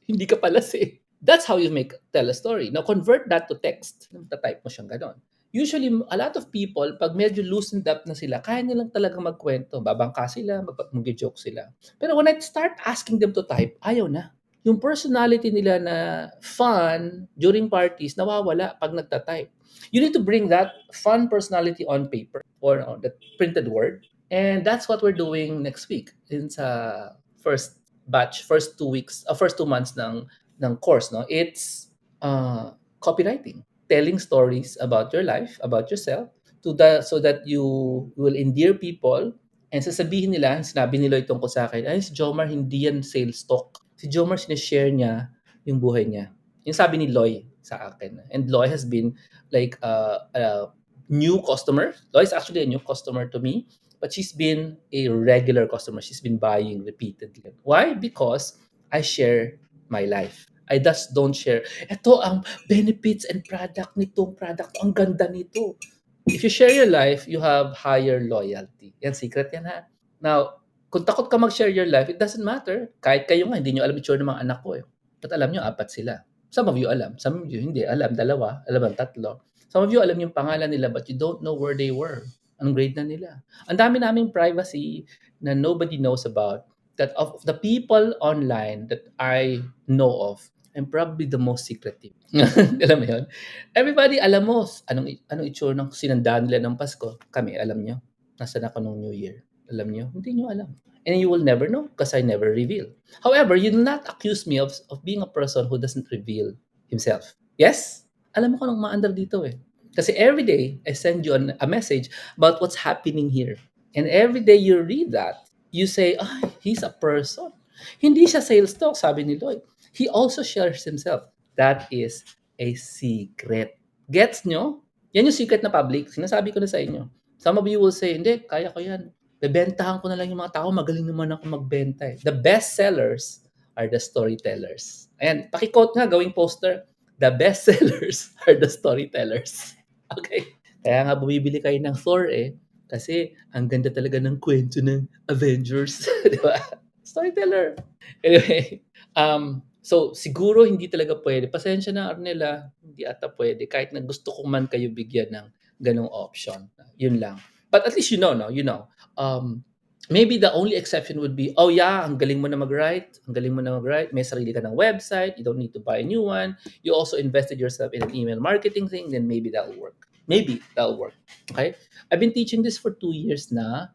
Hindi ka palasing. That's how you tell a story. Now, convert that to text. Type mo siyang ganon. Usually, a lot of people, pag medyo loosened up na sila, kaya nilang talaga magkwento. Babangka sila, mag-joke sila. Pero when I start asking them to type, ayaw na. Yung personality nila na fun during parties, nawawala pag nagtatype. You need to bring that fun personality on paper or on the printed word. And that's what we're doing next week in sa first batch, first 2 weeks, first 2 months ng course. No? It's copywriting, telling stories about your life, about yourself, so that you will endear people and sasabihin nila, sinabi nila itong ko sa akin, ay si Jomar hindi yan sales talk. Si Jomar sinishare niya yung buhay niya. Yung sabi ni Loy sa akin. And Loy has been like a new customer. Loy is actually a new customer to me, but she's been a regular customer. She's been buying repeatedly. Why? Because I share my life. I just don't share. Ito ang benefits and product nitong product. Ang ganda nito. If you share your life, you have higher loyalty. Yan, secret yan ha. Now, kung takot ka mag-share your life, it doesn't matter. Kahit kayo nga, hindi nyo alam itsura ng mga anak ko. But alam nyo, 4 sila. Some of you alam. Some of you hindi alam. 2, alam 3. Some of you alam yung pangalan nila but you don't know where they were. Anong grade na nila. Ang dami naming privacy na nobody knows about. That of the people online that I know of, I'm probably the most secretive. Alam mo yun? Everybody, alam mo, anong itsura ng sinandaan nila ng Pasko. Kami, alam nyo. Nasaan ako nung New Year. Alam niyo? Hindi niyo alam. And you will never know because I never reveal. However, you do not accuse me of being a person who doesn't reveal himself. Yes? Alam mo kung anong maandar dito eh. Kasi every day, I send you a message about what's happening here. And every day you read that, you say, ah, he's a person. Hindi siya sales talk, sabi ni Lloyd. He also shares himself. That is a secret. Gets nyo? Yan yung secret na public. Sinasabi ko na sa inyo. Some of you will say, hindi, kaya ko yan. Bebentahan ko na lang yung mga tao. Magaling naman ako magbenta eh. The best sellers are the storytellers. Ayan, pakikote nga, gawing poster. The best sellers are the storytellers. Okay? Kaya nga bumibili kayo ng Thor eh. Kasi ang ganda talaga ng kwento ng Avengers. Di ba? Storyteller. Anyway, so siguro hindi talaga pwede. Pasensya na Arnella, hindi ata pwede. Kahit na gusto ko man kayo bigyan ng ganong option. Yun lang. But at least you know, no? You know. Maybe the only exception would be, oh yeah, ang galing mo na mag-write. Ang galing mo na mag-write. May sarili ka ng website. You don't need to buy a new one. You also invested yourself in an email marketing thing. Then maybe that'll work. Maybe that'll work. Okay? I've been teaching this for 2 years na.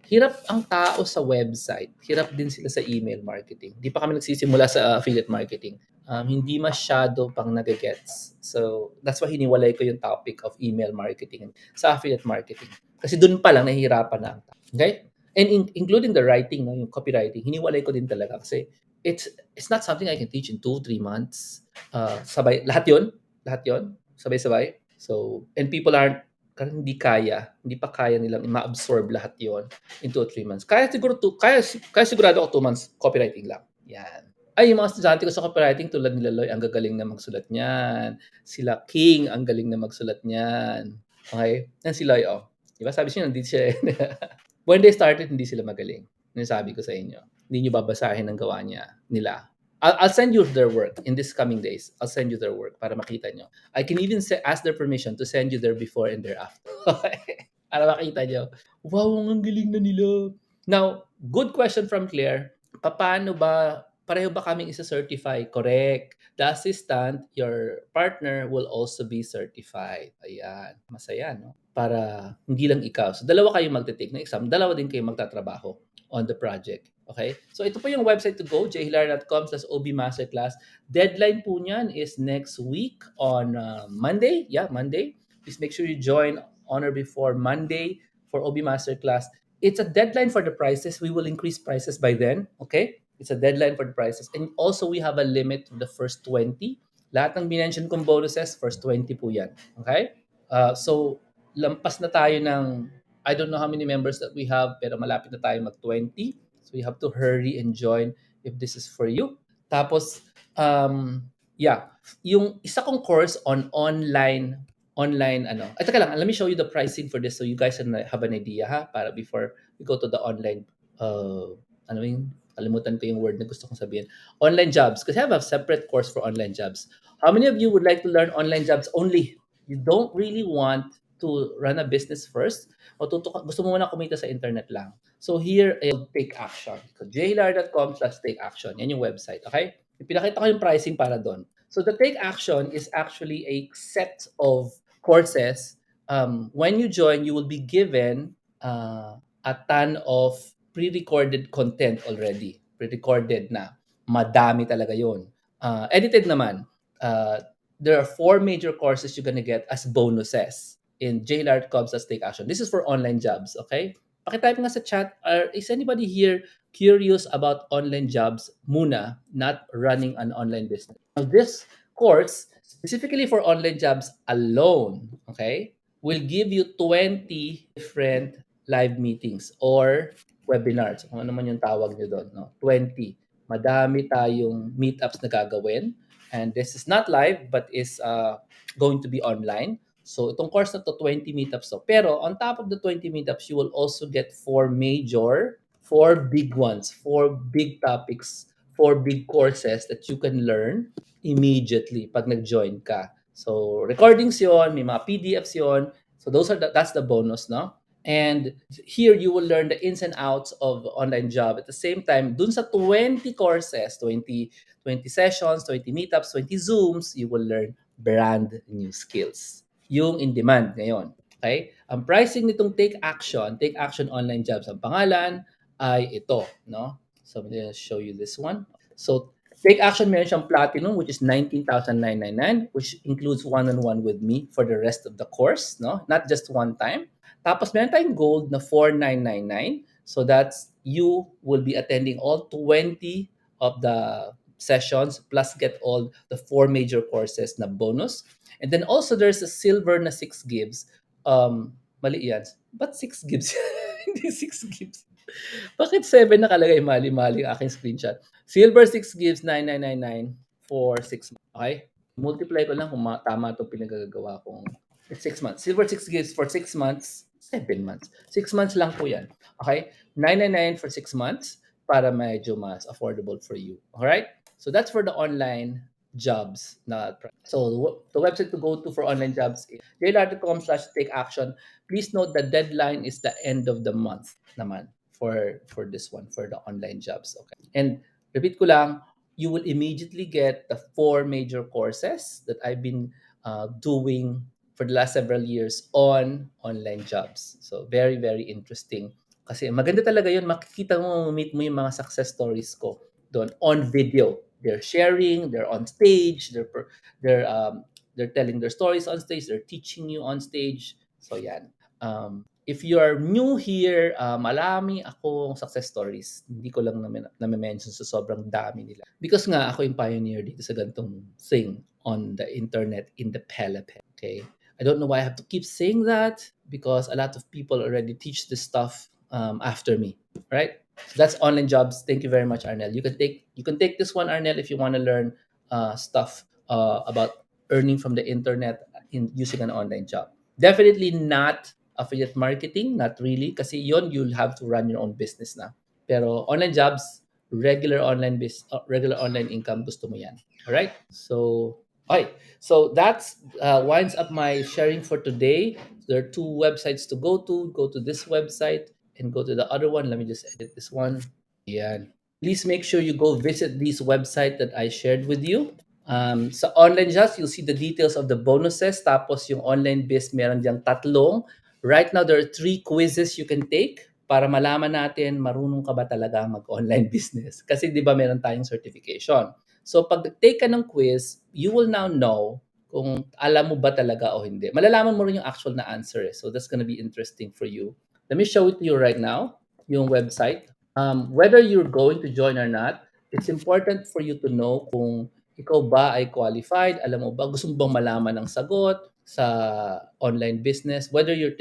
Hirap ang tao sa website. Hirap din sila sa email marketing. Hindi pa kami nagsisimula sa affiliate marketing. Hindi masyado pang nagagets. So, that's why hiniwalay ko yung topic of email marketing sa affiliate marketing. Kasi dun pa lang nahihirapan na ang tao. Okay? And including the writing, no, yung copywriting, hiniwalay ko din talaga kasi it's not something I can teach in 2-3 months. Sabay, lahat yon, sabay-sabay. So, and people aren't, hindi hindi pa kaya nilang ma-absorb lahat yon in 2 or 3 months. Kaya sigurado ako 2 months copywriting lang. Yan. Ay, yung mga estudyante ko sa copywriting tulad nila Loy, ang gagaling na magsulat niyan. Sila King, ang galing na magsulat niyan. Okay? Yan si Loy, oh. Di ba? Sabi siya, nandito siya. When they started, hindi sila magaling. Yung sabi ko sa inyo. Hindi nyo babasahin ang gawa nila. I'll send you their work in these coming days. I'll send you their work para makita nyo. I can even ask their permission to send you their before and their after. Para makita nyo. Wow, ang galing na nila. Now, good question from Claire. Paano ba, pareho ba kaming isa-certify? Correct. The assistant, your partner, will also be certified. Ayan. Masaya, no? Para hindi lang ikaw. So, dalawa kayong magte-take ng exam. Dalawa din kayo magtatrabaho on the project. Okay? So, ito po yung website to go, jhilario.com/OB Masterclass. Deadline po niyan is next week on Monday. Yeah, Monday. Please make sure you join on or before Monday for OB Masterclass. It's a deadline for the prices. We will increase prices by then. Okay? It's a deadline for the prices. And also, we have a limit to the first 20. Lahat ng binention kong bonuses, first 20 po yan. Okay? So, lampas na tayo ng, I don't know how many members that we have, pero malapit na tayo mag-20. So, you have to hurry and join if this is for you. Tapos, yeah, yung isa kong course on online ay teka lang, let me show you the pricing for this so you guys have an idea ha, para before we go to the online ano yung kalimutan ko yung word na gusto kong sabihin. Online jobs. Kasi I have a separate course for online jobs. How many of you would like to learn online jobs only? You don't really want to run a business first? O gusto mo muna kumita sa internet lang? So here, I'll take action. So jhilar.com/take action. Yan yung website. Okay? Pinakita ko yung pricing para doon. So the take action is actually a set of courses. When you join, you will be given a ton of pre-recorded content already. Pre-recorded na. Madami talaga yun. Edited naman. There are 4 major courses you're gonna get as bonuses in jhilar.com/take action. This is for online jobs, okay? Pakitype nga sa chat, is anybody here curious about online jobs muna, not running an online business? Now, this course, specifically for online jobs alone, okay, will give you 20 different live meetings or webinars. Kung ano man yung tawag nyo doon. No? 20. Madami tayong meetups na gagawin. And this is not live, but is going to be online. So, itong course na to, 20 meetups to. Pero, on top of the 20 meetups, you will also get 4 big ones, 4 big topics, 4 big courses that you can learn immediately pag nag-join ka. So, recordings yon, may mga PDFs yon. So, that's the bonus, no? And here you will learn the ins and outs of online job. At the same time, dun sa 20 courses, 20 sessions, 20 meetups, 20 Zooms, you will learn brand new skills. Yung in demand ngayon. Okay? Ang pricing nitong Take Action Online Jobs, ang pangalan ay ito, no? So, I'm gonna show you this one. So, Take Action meron siyang Platinum, which is 19,999, which includes one-on-one with me for the rest of the course, no? Not just one time. Tapos meron tayong Gold na 4,999. So that's you will be attending all 20 of the sessions plus get all the four major courses na bonus. And then also there's a silver na 6 gives. Mali yan. But 6 gives? Hindi 6 gives. Bakit 7 nakalagay? Mali-mali ang aking screenshot. Silver 6 gives 9,999 for 6 months. Okay? Multiply ko lang kung tama itong pinagagawa kong. It's 6 months. Silver 6 gives for 6 months, 7 months. 6 months lang po yan. Okay? 999 for 6 months para medyo mas affordable for you. Alright? So that's for the online jobs. So the website to go to for online jobs is jlar.com/take action. Please note the deadline is the end of the month naman for this one, for the online jobs. Okay. And repeat ko lang, you will immediately get the four major courses that I've been doing for the last several years on online jobs. So very, very interesting. Kasi maganda talaga yun. Makikita mo, meet mo yung mga success stories ko doon on video. They're sharing, they're on stage, they're telling their stories on stage, they're teaching you on stage. So yan. If you are new here, marami akong success stories. Hindi ko lang na-mention sa sobrang dami nila. Because nga ako yung pioneer dito sa gantong thing on the internet in the Philippines. Okay? I don't know why I have to keep saying that because a lot of people already teach this stuff after me, right? So that's online jobs. Thank you very much, Arnel. You can take this one, Arnel, if you want to learn stuff about earning from the internet in using an online job. Definitely not affiliate marketing, not really, kasi yon you'll have to run your own business na. Pero online jobs, regular online income, gusto mo yan. All right? So, okay. So that's winds up my sharing for today. There are two websites to go to. Go to this website and go to the other one. Let me just edit this one. Yan. Please make sure you go visit this website that I shared with you. Sa online jobs, you'll see the details of the bonuses. Tapos yung online biz, meron diyang tatlong. Right now, there are 3 quizzes you can take para malaman natin marunong ka ba talaga mag-online business. Kasi di ba meron tayong certification. So pag take ka ng quiz, you will now know kung alam mo ba talaga o hindi. Malalaman mo rin yung actual na answer. So that's gonna be interesting for you. Let me show it to you right now, yung website. Whether you're going to join or not, it's important for you to know kung ikaw ba ay qualified, alam mo ba, gusto mo bang malaman ang sagot sa online business, whether you're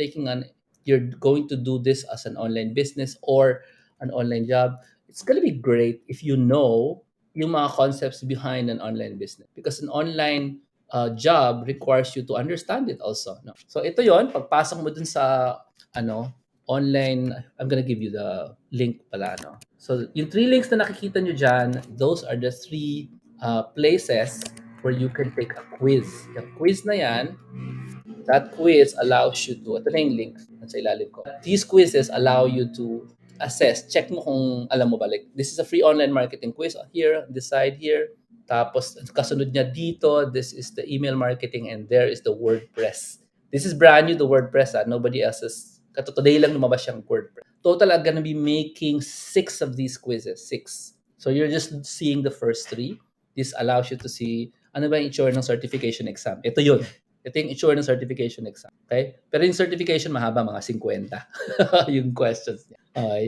going to do this as an online business or an online job, it's gonna be great if you know yung mga concepts behind an online business. Because an online job requires you to understand it also. No? So ito yon pagpasok mo dun sa online, I'm gonna give you the link pala. No? So yung 3 links na nakikita nyo dyan, those are the 3 places where you can take a quiz. Yung quiz na yan, that quiz allows you to, ito na yung link sa ilalim ko. These quizzes allow you to assess, check mo kung alam mo ba, like this is a free online marketing quiz here, this side here. Tapos kasunod niya dito, this is the email marketing and there is the WordPress. This is brand new, the WordPress. Nobody else is, today lang lumabas yung WordPress. Total, I'm gonna be making 6 of these quizzes, 6. So you're just seeing the first 3. This allows you to see ano ba yung itsura ng certification exam. Ito yun. Ito yung itsura ng certification exam. Okay? Pero yung certification mahaba, mga 50 yung questions niya. Okay?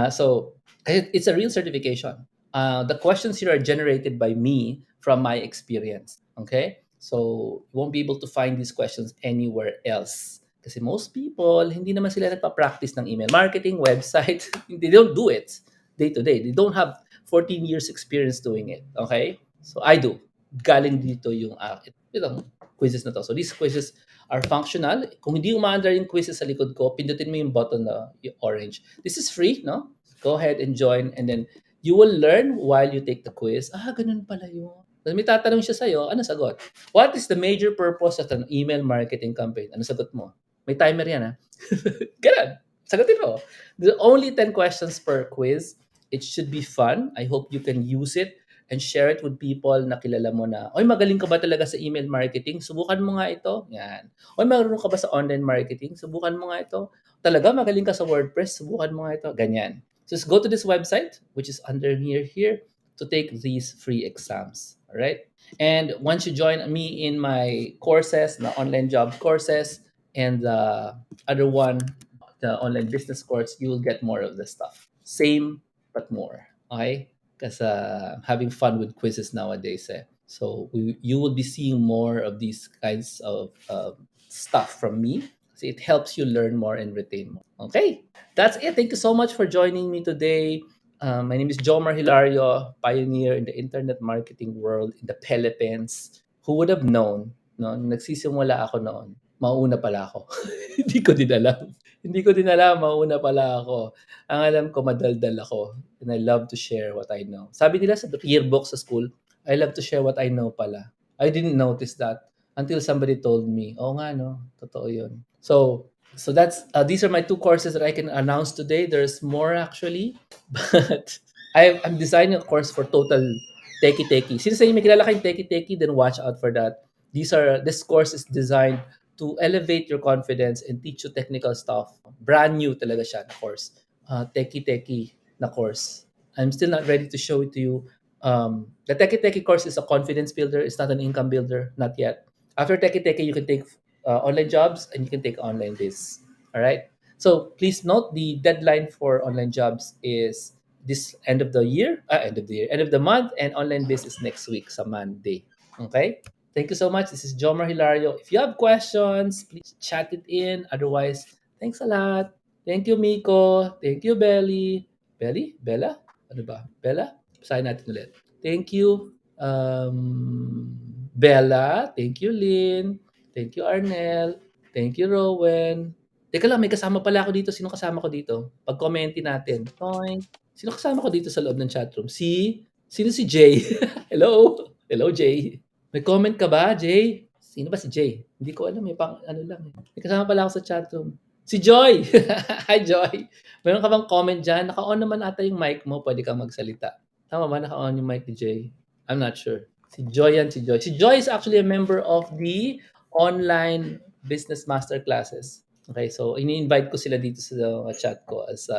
So, it's a real certification. The questions here are generated by me from my experience. Okay? So, you won't be able to find these questions anywhere else. Kasi most people, hindi naman sila nagpa-practice ng email marketing, website. They don't do it day to day. They don't have 14 years experience doing it. Okay? So, I do. Galing dito yung itong quizzes na to. So these quizzes are functional. Kung hindi umaandar yung quizzes sa likod ko, pindutin mo yung button na yung orange. This is free, no? Go ahead and join and then you will learn while you take the quiz. Ganun pala yun. Then may tatanong siya sa'yo, ano sagot? What is the major purpose of an email marketing campaign? Ano sagot mo? May timer yan, ha? Ganun. Sagutin mo. There's only 10 questions per quiz. It should be fun. I hope you can use it and share it with people na kilala mo na, oy, magaling ka ba talaga sa email marketing? Subukan mo nga ito. Yan. Oy, marunong ka ba sa online marketing? Subukan mo nga ito. Talaga, magaling ka sa WordPress? Subukan mo nga ito. Ganyan. So just go to this website, which is under here, to take these free exams. All right? And once you join me in my courses, the online job courses, and the other one, the online business course, you will get more of this stuff. Same, but more. Okay? Because having fun with quizzes nowadays. So you will be seeing more of these kinds of stuff from me. So it helps you learn more and retain more. Okay, that's it. Thank you so much for joining me today. My name is Jomar Hilario, pioneer in the internet marketing world in the Philippines. Who would have known, no? Nagsisimula ako noon, mauna pala ako. Hindi ko din alam. Hindi ko din alam, mauna pala ako. Ang alam ko, madaldal ako. And I love to share what I know. Sabi nila sa yearbook sa school, I love to share what I know pala. I didn't notice that until somebody told me, oh nga no, totoo yun. So that's these are my two courses that I can announce today. There's more actually, but I'm designing a course for total techie. Since sa inyo may kilala kayong techie, then watch out for that. This course is designed to elevate your confidence and teach you technical stuff. Brand new talaga siya na course. Techie na course. I'm still not ready to show it to you. The techie course is a confidence builder. It's not an income builder, not yet. After techie, you can take online jobs and you can take online biz. All right. So please note the deadline for online jobs is this end of the month, and online biz is next week, sa Monday. Okay. Thank you so much. This is Jomar Hilario. If you have questions, please chat it in. Otherwise, thanks a lot. Thank you, Miko. Thank you, Belly. Belly? Bella? Ano ba? Bella? Basahin natin ulit. Thank you, Bella. Thank you, Lynn. Thank you, Arnel. Thank you, Rowan. Teka lang, may kasama pala ako dito. Sino kasama ko dito? Pag-commentin natin. Toink. Sino kasama ko dito sa loob ng chatroom? Sino si Jay? Hello? Hello, Jay. May comment ka ba, Jay? Sino ba si Jay? Hindi ko alam, ano lang. May kasama pala ako sa chatroom. Si Joy! Hi, Joy! Meron ka bang comment dyan? Naka-on naman ata yung mic mo, pwede kang magsalita. Tama ba? Naka-on yung mic ni Jay? I'm not sure. Si Joy yan, si Joy. Si Joy is actually a member of the online business masterclasses. Okay, so ini-invite ko sila dito sa chat ko as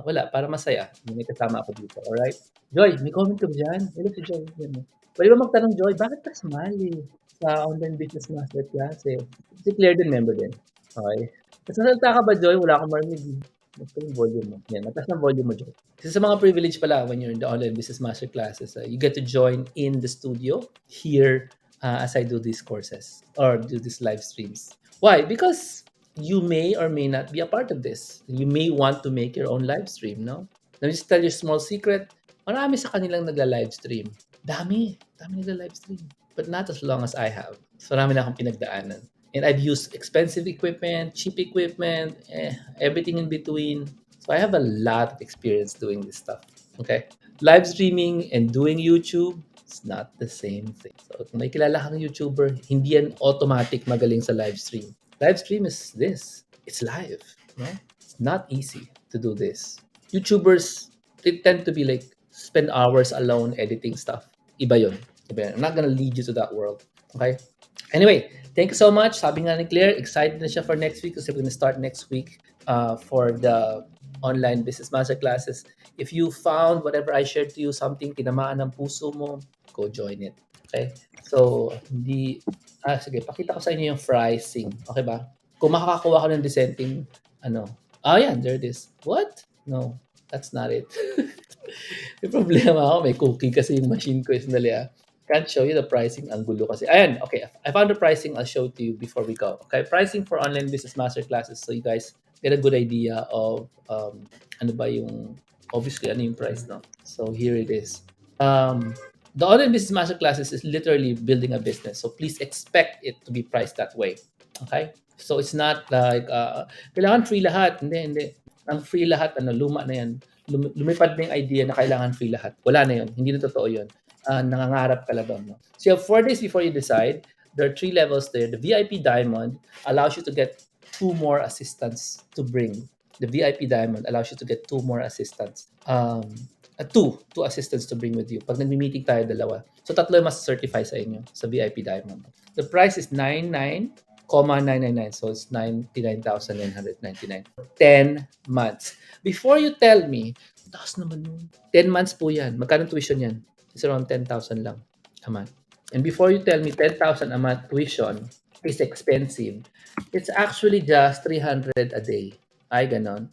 wala, para masaya. May kasama ako dito, alright? Joy, may comment ka ba dyan? Hello si Joy. Yan. Pwede ba magtanong, Joy, bakit ka sumali sa online business masterclass? Si Claire din, member din. Okay. Nasalita ka ba, Joy? Wala akong marinig. Mas yung volume mo. Yan, mataas ng volume mo, Joy. Kasi sa mga privilege pala when you're in the online business master classes, you get to join in the studio here as I do these courses or do these live streams. Why? Because you may or may not be a part of this. You may want to make your own live stream, no? Let me just tell you a small secret. Marami sa kanilang nagla-live stream. Dami nagla-live stream. But not as long as I have. So marami na akong pinagdaanan. And I've used expensive equipment, cheap equipment, everything in between. So I have a lot of experience doing this stuff. Okay? Live streaming and doing YouTube, it's not the same thing. So kung may kilala kang YouTuber, hindi yan automatic magaling sa live stream. Live stream is this. It's live. No? It's not easy to do this. YouTubers, they tend to be like, spend hours alone editing stuff. Iba yun. I'm not gonna lead you to that world. Okay? Anyway, thank you so much. Sabi nga ni Claire, excited na siya for next week kasi we're gonna start next week for the online business masterclasses. If you found whatever I shared to you something tinamaan ng puso mo, go join it. Okay? So, sige, pakita ko sa inyo yung pricing. Okay ba? Kung makakakuha ko ng dissenting, yan, there it is. What? No, that's not it. May problema ako. May cookie kasi yung machine ko. Sandali Can't show you the pricing. Ang gulo kasi. Ayan, okay. I found the pricing. I'll show it to you before we go. Okay, pricing for online business masterclasses. So you guys get a good idea of obviously, ano yung price, no? So here it is. The online business masterclasses is literally building a business. So please expect it to be priced that way. Okay? So it's not like, kailangan free lahat. Hindi. Ang free lahat, luma na yan. Lumipad na yung idea na kailangan free lahat. Wala na yun. Hindi na totoo yun. Nangangarap ka lang. No? So you have 4 days before you decide. There are 3 levels there. The VIP Diamond allows you to get 2 more assistants to bring. The VIP Diamond allows you to get 2 more assistants. two assistants to bring with you. Pag nagmi-meeting tayo, dalawa. So, tatlo yung mas certify sa inyo sa VIP Diamond. The price is 99,999. So, it's 99,999. 10 months. Before you tell me, taas naman yun. 10 months po yan. Magkano tuition yan? It's around 10,000 lang a month. And before you tell me 10,000 a month tuition is expensive, it's actually just 300 a day. Ay, ganon.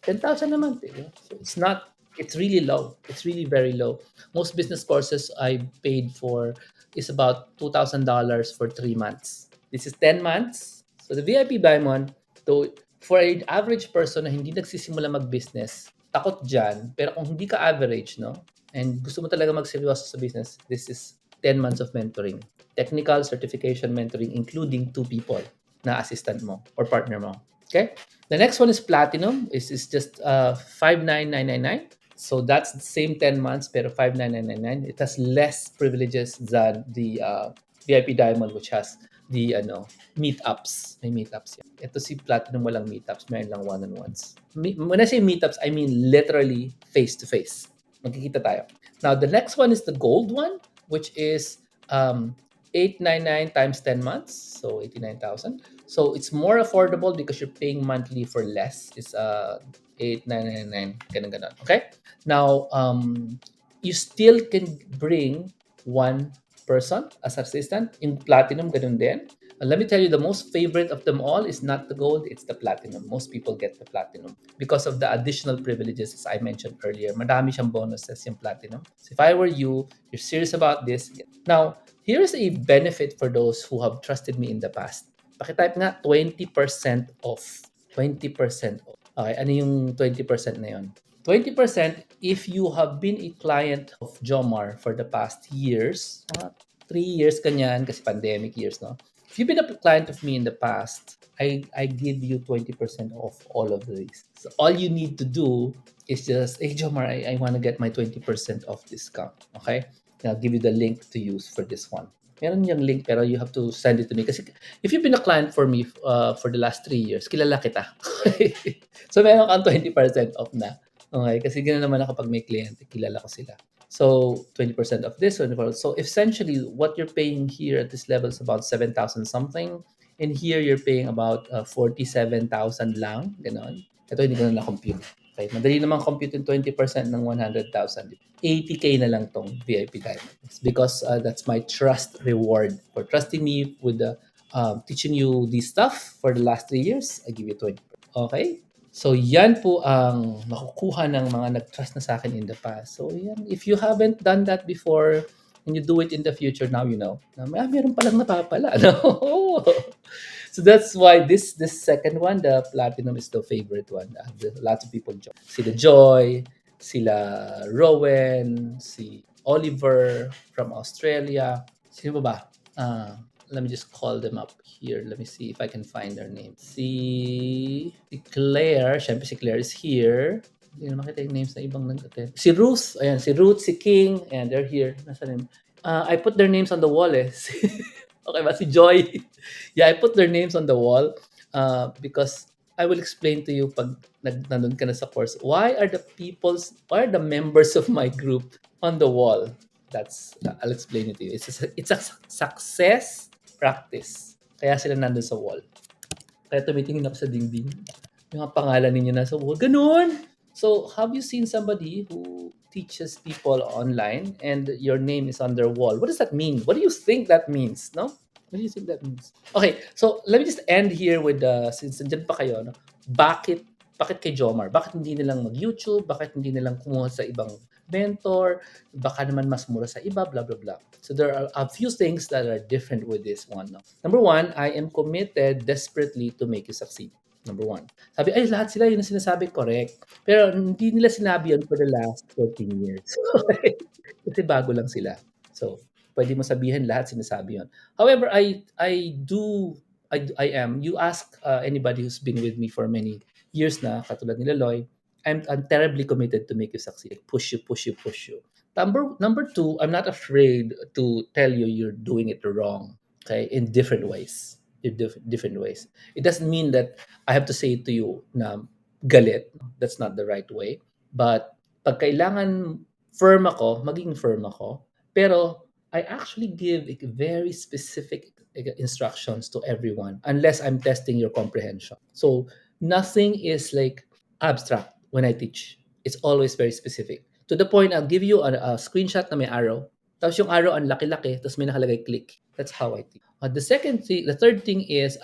10,000 a month. Eh. So it's really low. It's really very low. Most business courses I paid for is about $2,000 for 3 months. This is 10 months. So the VIP Diamond, to, for an average person na hindi nagsisimula mag-business, takot dyan. Pero kung hindi ka average, no? And gusto mo talaga magseryoso sa business, this is 10 months of mentoring. Technical certification mentoring, including 2 people na assistant mo or partner mo. Okay? The next one is platinum. Is just 59999. So that's the same 10 months pero 59999. It has less privileges than the VIP Diamond, which has the meetups. May meetups yan. Ito si Platinum walang meetups, mayroon lang one-on-ones. When I say meetups, I mean literally face-to-face. Magkikita tayo. Now, the next one is the gold one, which is 899 times 10 months, so 89,000. So it's more affordable because you're paying monthly for less. It's 8,999, ganun ganon. Okay? Now, you still can bring one person as assistant in platinum, ganun din. And let me tell you, the most favorite of them all is not the gold, it's the platinum. Most people get the platinum because of the additional privileges, as I mentioned earlier. Madami siyang bonuses yung platinum. So if I were you, you're serious about this. Now, here's a benefit for those who have trusted me in the past. Pakitype nga 20% off. 20% off. Okay, ano yung 20% na yun? 20% if you have been a client of Jomar for the past years, 3 years kanyan kasi pandemic years, no? If you've been a client of me in the past, I give you 20% off all of these. So all you need to do is just, hey Jomar, I want to get my 20% off discount. Okay? And I'll give you the link to use for this one. Meron yung link pero you have to send it to me. Kasi if you've been a client for me for the last 3 years, kilala kita. So meron kang 20% off na. Okay? Kasi ganoon naman ako pag may kliyente, kilala ko sila. So 20% of this, 20%. So essentially, what you're paying here at this level is about 7,000 something. And here you're paying about 47,000 lang. Ganon. Ito hindi ko na na-compute. Okay, madali naman compute yung 20% ng 100,000. 80K na lang tong VIP Diamond. It's because that's my trust reward for trusting me with the teaching you this stuff for the last 3 years. I give you 20%. Okay? So, yan po ang makukuha ng mga nag-trust na sa akin in the past. So, yan. If you haven't done that before and you do it in the future, now you know. Na meron palang napapala. No? So, that's why this second one, the platinum, is the favorite one. Lots of people join. Sila Joy, sila Rowan, si Oliver from Australia. Sino ba ba? Let me just call them up here. Let me see if I can find their name. Si Claire, syempre si Claire is here. Hindi na makita yung names na ibang nag-attend. Si Ruth, ayan, si Ruth, si King, and they're here. Nasa name? I put their names on the wall eh. Okay ba? Si Joy. Yeah, I put their names on the wall because I will explain to you pag nandun ka na sa course, why are the members of my group on the wall? I'll explain it to you. It's a success practice. Kaya sila nandun sa wall. Kaya tumitingin ako sa dingding. Yung mga pangalan ninyo nasa wall. Ganun! So, have you seen somebody who teaches people online and your name is on their wall? What does that mean? What do you think that means? No? What do you think that means? Okay, so let me just end here with, since nandyan pa kayo, no? Bakit kay Jomar? Bakit hindi nilang mag-YouTube? Bakit hindi nilang kumuha sa ibang mentor? Baka naman mas mura sa iba, blah, blah, blah. So there are a few things that are different with this one. No? Number one, I am committed desperately to make you succeed. Number one. Sabi, ay, lahat sila yun ang sinasabi, correct. Pero hindi nila sinabi yun for the last 14 years. Kasi bago lang sila. So, pwede mo sabihin lahat sinasabi yun. However, I am, you ask anybody who's been with me for many years na, katulad nila Loy, I'm terribly committed to make you succeed. Push you, push you, push you. Number two, I'm not afraid to tell you you're doing it wrong. Okay, in different ways. In different ways. It doesn't mean that I have to say it to you na galit. That's not the right way. But Pag kailangan firm ako, maging firm ako. Pero I actually give very specific instructions to everyone unless I'm testing your comprehension. So nothing is like abstract when I teach. It's always very specific. To the point, I'll give you a screenshot na may arrow. Tapos yung arrow ang laki-laki, tapos may nakalagay click. That's how I teach. The third thing is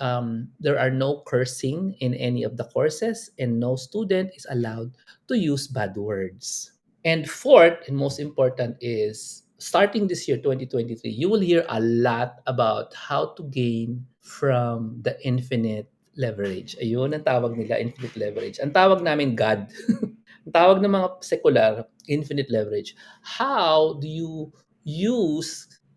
there are no cursing in any of the courses, and no student is allowed to use bad words. And fourth, and most important, is starting this year, 2023, you will hear a lot about how to gain from the infinite leverage. Ayun ang tawag nila, infinite leverage. Ang tawag namin, God. Ang tawag ng mga secular, infinite leverage. How do you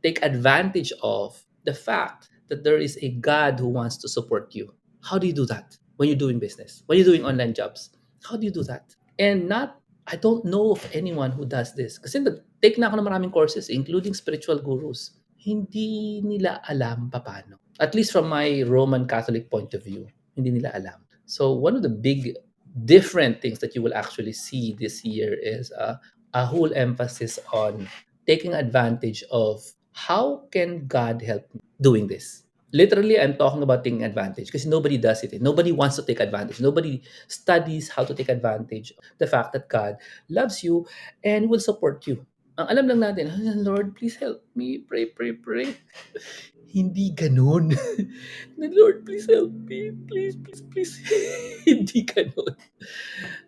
take advantage of the fact that there is a God who wants to support you? How do you do that when you're doing business? When you're doing online jobs? How do you do that? And I don't know of anyone who does this. Kasi take na ako ng maraming courses, including spiritual gurus. Hindi nila alam paano. At least from my Roman Catholic point of view, hindi nila alam. So one of the big different things that you will actually see this year is a whole emphasis on taking advantage of how can God help me doing this. Literally, I'm talking about taking advantage because nobody does it. Nobody wants to take advantage. Nobody studies how to take advantage of the fact that God loves you and will support you. Ang alam lang natin, "Ah, Lord, please help me. Pray, pray, pray." Hindi ganun. Lord, please help me. Please, please, please. Hindi ganun.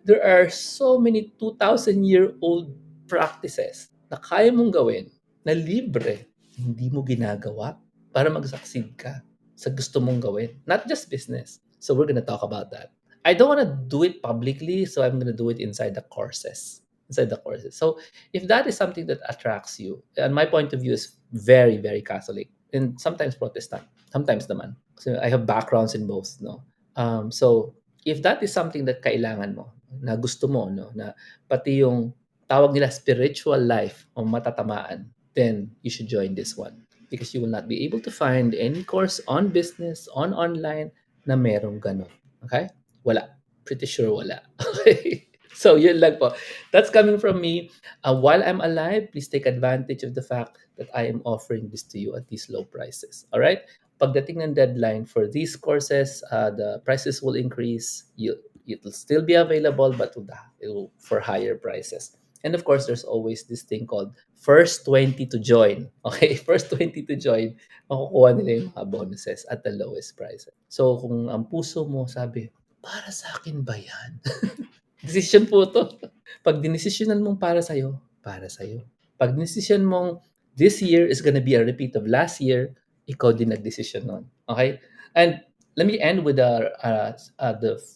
There are so many 2,000-year-old practices na kaya mong gawin na libre, hindi mo ginagawa para mag-succeed ka sa gusto mong gawin. Not just business. So we're gonna talk about that. I don't wanna do it publicly, so I'm gonna do it inside the courses. Inside the courses. So if that is something that attracts you, and my point of view is very, very Catholic and sometimes Protestant. Sometimes naman. So I have backgrounds in both, no? So if that is something that kailangan mo, na gusto mo, no, na pati yung tawag nila spiritual life o matatamaan, then you should join this one. Because you will not be able to find any course on business, on online, na merong ganun. Okay? Wala. Pretty sure wala. Okay? So, yun lang po. That's coming from me. While I'm alive, please take advantage of the fact that I am offering this to you at these low prices. All right? Pagdating ng deadline for these courses, the prices will increase. It will still be available, but it will for higher prices. And of course, there's always this thing called first 20 to join. Okay, first 20 to join, makukuha nila yung mga bonuses at the lowest price. So kung ang puso mo sabi, para sa akin ba yan? Decision po to. Pag dinesisyonan mong para sa'yo. Pag dinesisyon mong this year is gonna be a repeat of last year, ikaw din nagdesisyon nun. Okay? And let me end with the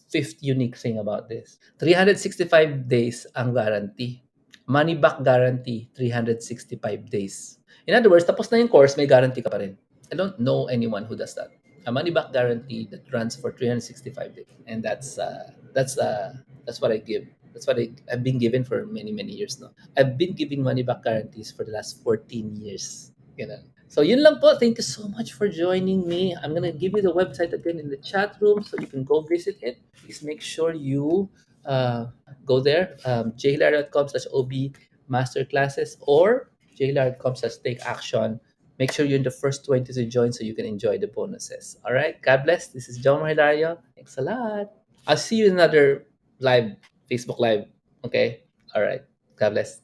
fifth unique thing about this. 365 days ang guarantee. Money back guarantee, 365 days. In other words, tapos na yung course, may guarantee ka pa rin. I don't know anyone who does that. A money back guarantee that runs for 365 days. And that's what I give. That's what I've been given for many, many years now. I've been giving money back guarantees for the last 14 years. Ganun. So yun lang po. Thank you so much for joining me. I'm gonna give you the website again in the chat room so you can go visit it. Please make sure you go there. jhilario.com/ob masterclasses or jhilario.com/take action. Make sure you're in the first 20 to join so you can enjoy the bonuses. All right. God bless. This is Jomar Hilario. Thanks a lot. I'll see you in another live, Facebook Live. Okay? All right. God bless.